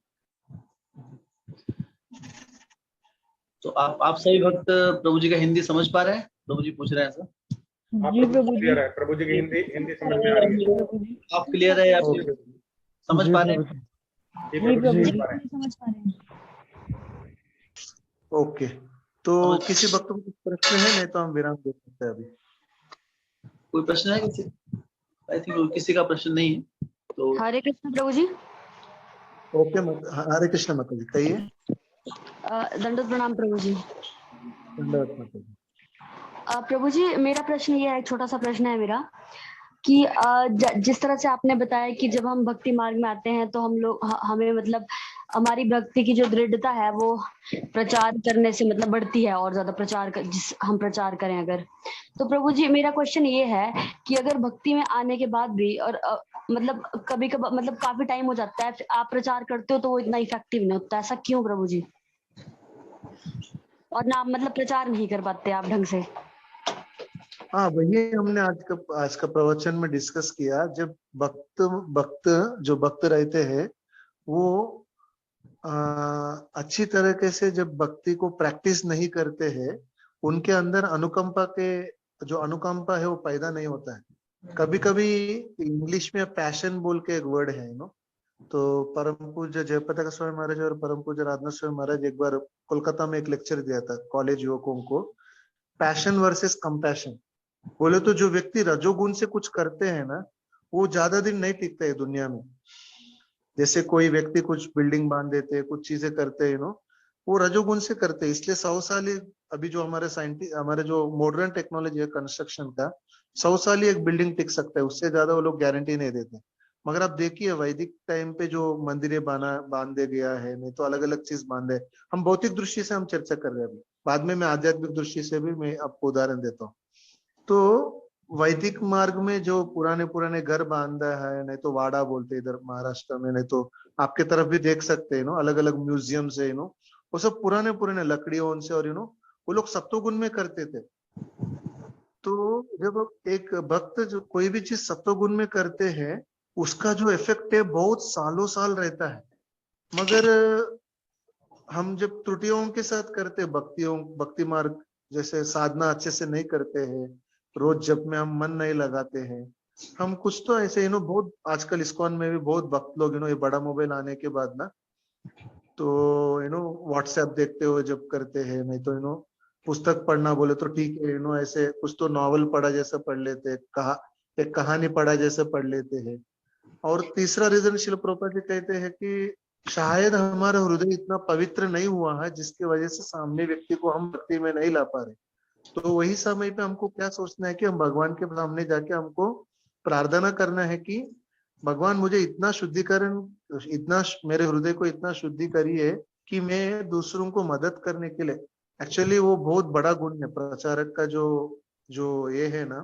B: तो आप सही भक्त प्रभु जी का हिंदी समझ पा रहे हैं? प्रभु जी पूछ रहे हैं सर।
E: जी प्रभु जी, क्लियर है। प्रभु जी की हिंदी समझ में आ रही है।
B: आप क्लियर है? आप समझ
E: जी
B: पा रहे
E: प्रभु
B: हैं?
E: जी।
F: नहीं प्रभु
E: जी।
F: जी नहीं समझ पा रहे हैं।
A: ओके, तो
B: समझ-
A: किसी वक्त को कुछ प्रश्न है, नहीं तो हम विराम दे सकते हैं अभी।
B: कोई प्रश्न है किसी? आई थिंक किसी का प्रश्न नहीं है, तो
C: हरे कृष्ण प्रभु जी।
A: ओके, हरे कृष्ण माता जी, कहिए।
C: दंडोत प्रणाम प्रभु जी।
A: धन्यवाद माता जी।
C: प्रभु जी मेरा प्रश्न ये है, एक छोटा सा प्रश्न है मेरा कि जिस तरह से आपने बताया कि जब हम भक्ति मार्ग में आते हैं तो हम लोग हमें मतलब हमारी भक्ति की जो दृढ़ता है वो प्रचार करने से मतलब बढ़ती है, और ज्यादा जिस हम प्रचार करें अगर, तो प्रभु जी मेरा क्वेश्चन ये है कि अगर भक्ति में आने के बाद भी और मतलब कभी कभी मतलब काफी टाइम हो जाता है आप प्रचार करते हो तो वो इतना इफेक्टिव नहीं होता, ऐसा क्यों प्रभु जी? और ना मतलब प्रचार नहीं कर पाते आप ढंग से?
A: हाँ, वही हमने आज का प्रवचन में डिस्कस किया। जब भक्त रहते हैं वो अच्छी तरीके से जब भक्ति को प्रैक्टिस नहीं करते हैं, उनके अंदर जो अनुकंपा है वो पैदा नहीं होता है। कभी कभी इंग्लिश में पैशन बोल के एक वर्ड है तो परम पूज्य जयपताका स्वामी महाराज और परम पूज्य राधनाथ स्वामी महाराज एक बार कोलकाता में एक लेक्चर दिया था कॉलेज युवकों को, पैशन वर्सेस कंपैशन। बोले तो जो व्यक्ति रजोगुण से कुछ करते हैं ना, वो ज्यादा दिन नहीं टिकते हैं दुनिया में। जैसे कोई व्यक्ति कुछ बिल्डिंग बांध देते हैं, कुछ चीजें करते हैं वो रजोगुण से करते हैं, इसलिए 100 साल अभी जो हमारे जो मॉडर्न टेक्नोलॉजी है कंस्ट्रक्शन का, 100 साल ही एक बिल्डिंग टिक सकता है, उससे ज्यादा वो लोग गारंटी नहीं देते। मगर आप देखिए वैदिक टाइम पे जो मंदिरें बांधे गया है, नहीं तो अलग अलग चीज बांधे। हम भौतिक दृष्टि से हम चर्चा कर रहे हैं अभी, बाद में मैं आध्यात्मिक दृष्टि से भी मैं आपको उदाहरण देता हूँ। तो वैदिक मार्ग में जो पुराने घर बांधा है, नहीं तो वाड़ा बोलते इधर महाराष्ट्र में, नहीं तो आपके तरफ भी देख सकते हैं अलग अलग म्यूजियम से वो सब पुराने लकड़ियों से, और वो लोग सत्वगुण में करते थे। तो जब एक भक्त जो कोई भी चीज सत्वगुण में करते हैं, उसका जो इफेक्ट है बहुत सालों साल रहता है। मगर हम जब त्रुटियों के साथ करते भक्ति मार्ग जैसे साधना अच्छे से नहीं करते हैं, रोज जप में हम मन नहीं लगाते हैं, हम कुछ तो ऐसे बहुत आजकल इस्कॉन में भी बहुत भक्त लोग ये बड़ा मोबाइल आने के बाद ना, तो व्हाट्सएप देखते हुए जब करते हैं, नहीं तो पुस्तक पढ़ना बोले तो ठीक है, ऐसे कुछ तो नॉवल पढ़ा जैसा पढ़ लेते हैं, एक कहानी पढ़ा जैसे पढ़ लेते हैं। और तीसरा रीजन शिल प्रभुपाद जी कहते हैं कि शायद हमारा हृदय इतना पवित्र नहीं हुआ है जिसकी वजह से सामने व्यक्ति को हम भक्ति में नहीं ला पा रहे। तो वही समय पे हमको क्या सोचना है कि हम भगवान के सामने जाके हमको प्रार्थना करना है कि भगवान मुझे इतना शुद्धिकरण, मेरे हृदय को इतना शुद्धि करिए कि मैं दूसरों को मदद करने के लिए, एक्चुअली वो बहुत बड़ा गुण है प्रचारक का, जो ये है ना,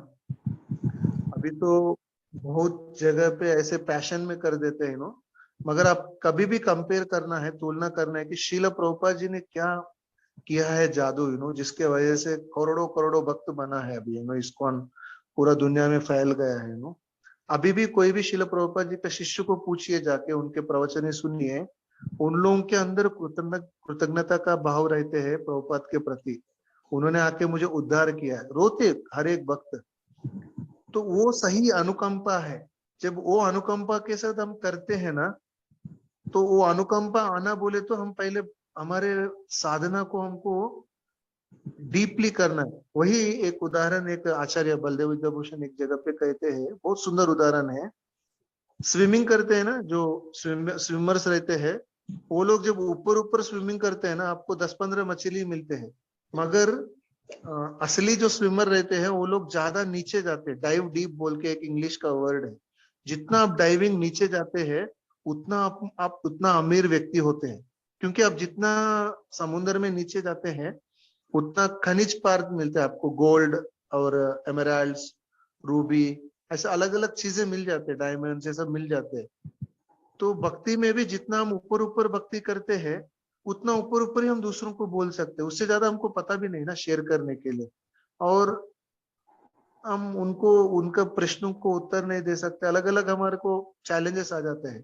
A: अभी तो बहुत जगह पे ऐसे पैशन में कर देते हैं मगर आप कभी भी कंपेयर करना है, तुलना करना है कि शील प्रभुपाद जी ने क्या किया है जादू जिसके वजह से करोड़ों करोड़ों भक्त बना है अभी इस्कॉन पूरा दुनिया में फैल गया है अभी भी कोई भी शील प्रभुपाद जी का शिष्य को पूछिए जाके, उनके प्रवचन सुनिए, उन लोगों के अंदर कृतज्ञता का भाव रहते हैं प्रभुपाद के प्रति। उन्होंने आके मुझे उद्धार किया है, रोते हर एक भक्त। तो वो सही अनुकंपा है। जब वो अनुकंपा के साथ हम करते हैं ना, तो वो अनुकंपा आना बोले तो हम पहले हमारे साधना को हमको डीपली करना है। वही एक उदाहरण एक आचार्य बलदेव विद्याभूषण एक जगह पे कहते हैं, बहुत सुंदर उदाहरण है। स्विमिंग करते हैं ना, जो स्विमर्स रहते हैं, वो लोग जब ऊपर ऊपर स्विमिंग करते हैं ना, आपको 10-15 मछली मिलते हैं, मगर असली जो स्विमर रहते हैं वो लोग ज्यादा नीचे जाते हैं। डाइव डीप बोल के एक इंग्लिश का वर्ड है। जितना आप डाइविंग नीचे जाते हैं उतना आप उतना अमीर व्यक्ति होते हैं, क्योंकि आप जितना समुद्र में नीचे जाते हैं उतना खनिज पदार्थ मिलता है आपको, गोल्ड और एमराल्ड्स, रूबी, ऐसे अलग अलग चीजें मिल जाते हैं, डायमंड ये सब मिल जाते हैं। तो भक्ति में भी जितना हम ऊपर ऊपर भक्ति करते हैं उतना ऊपर ऊपर ही हम दूसरों को बोल सकते हैं, उससे ज्यादा हमको पता भी नहीं ना शेयर करने के लिए, और हम उनको उनका प्रश्नों को उत्तर नहीं दे सकते, अलग अलग हमारे को चैलेंजेस आ जाते हैं।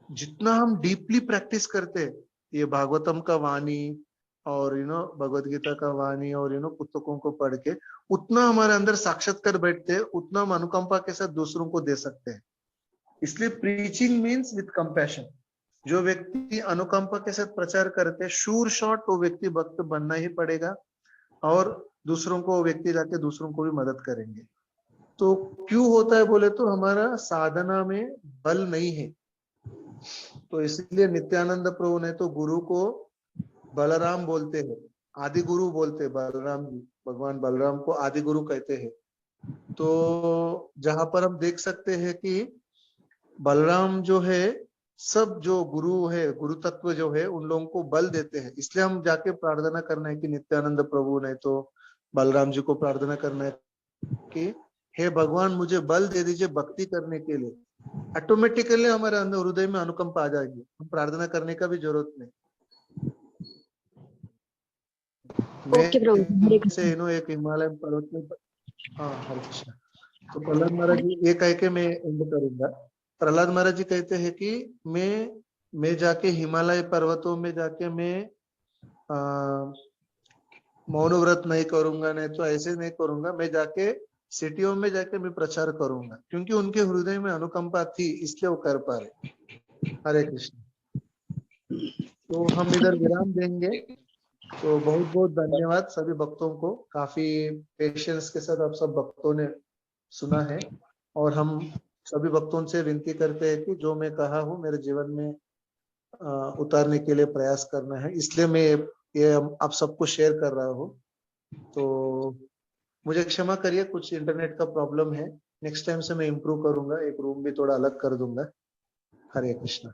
A: जितना हम डीपली प्रैक्टिस करते हैं ये भागवतम का वाणी और भगवत गीता का वाणी और पुस्तकों को पढ़ के, उतना हमारे अंदर साक्षात्कार बैठते हैं, उतना हम अनुकंपा के साथ दूसरों को दे सकते हैं। इसलिए प्रीचिंग मीन्स विथ कंपैशन। जो व्यक्ति अनुकंपा के साथ प्रचार करते, शूर शॉट वो व्यक्ति भक्त बनना ही पड़ेगा, और दूसरों को, वो व्यक्ति जाके दूसरों को भी मदद करेंगे। तो क्यों होता है बोले तो हमारा साधना में बल नहीं है। तो इसलिए नित्यानंद प्रभु ने तो गुरु को बलराम बोलते हैं, आदि गुरु बोलते हैं। बलराम जी, भगवान बलराम को आदि गुरु कहते हैं। तो जहां पर हम देख सकते हैं कि बलराम जो है, सब जो गुरु है, गुरु तत्व जो है, उन लोगों को बल देते हैं। इसलिए हम जाके प्रार्थना करना है कि नित्यानंद प्रभु ने तो बलराम जी को प्रार्थना करना है कि हे भगवान मुझे बल दे दीजिए भक्ति करने के लिए। ऑटोमेटिकली हमारे अंदर हृदय में अनुकंपा आ जाएगी, हम प्रार्थना करने का भी जरूरत नहीं।
C: ओके प्रभु, हरे
A: मैं से एक हिमालय पर्वत में, हाँ हरे कृष्ण। तो प्रहलाद महाराज जी, ये कह के मैं एंड करूंगा। प्रहलाद महाराज जी कहते हैं कि मैं जाके हिमालय पर्वतों में जाके मैं मौन व्रत नहीं करूंगा, नहीं तो ऐसे नहीं करूंगा, मैं जाके सिटियों में जाके मैं प्रचार करूंगा, क्योंकि उनके हृदय में अनुकंपा थी, इसलिए वो कर पा रहे। हरे कृष्ण। तो हम इधर विराम देंगे। तो बहुत बहुत धन्यवाद सभी भक्तों को, काफी पेशेंस के साथ आप सब भक्तों ने सुना है। और हम सभी भक्तों से विनती करते हैं कि जो मैं कहा हूँ मेरे जीवन में उतारने के लिए प्रयास करना है, इसलिए मैं ये आप सबको शेयर कर रहा हूँ। तो मुझे क्षमा करिए, कुछ इंटरनेट का प्रॉब्लम है, नेक्स्ट टाइम से मैं इम्प्रूव करूंगा, एक रूम भी थोड़ा अलग कर दूंगा। हरे कृष्णा।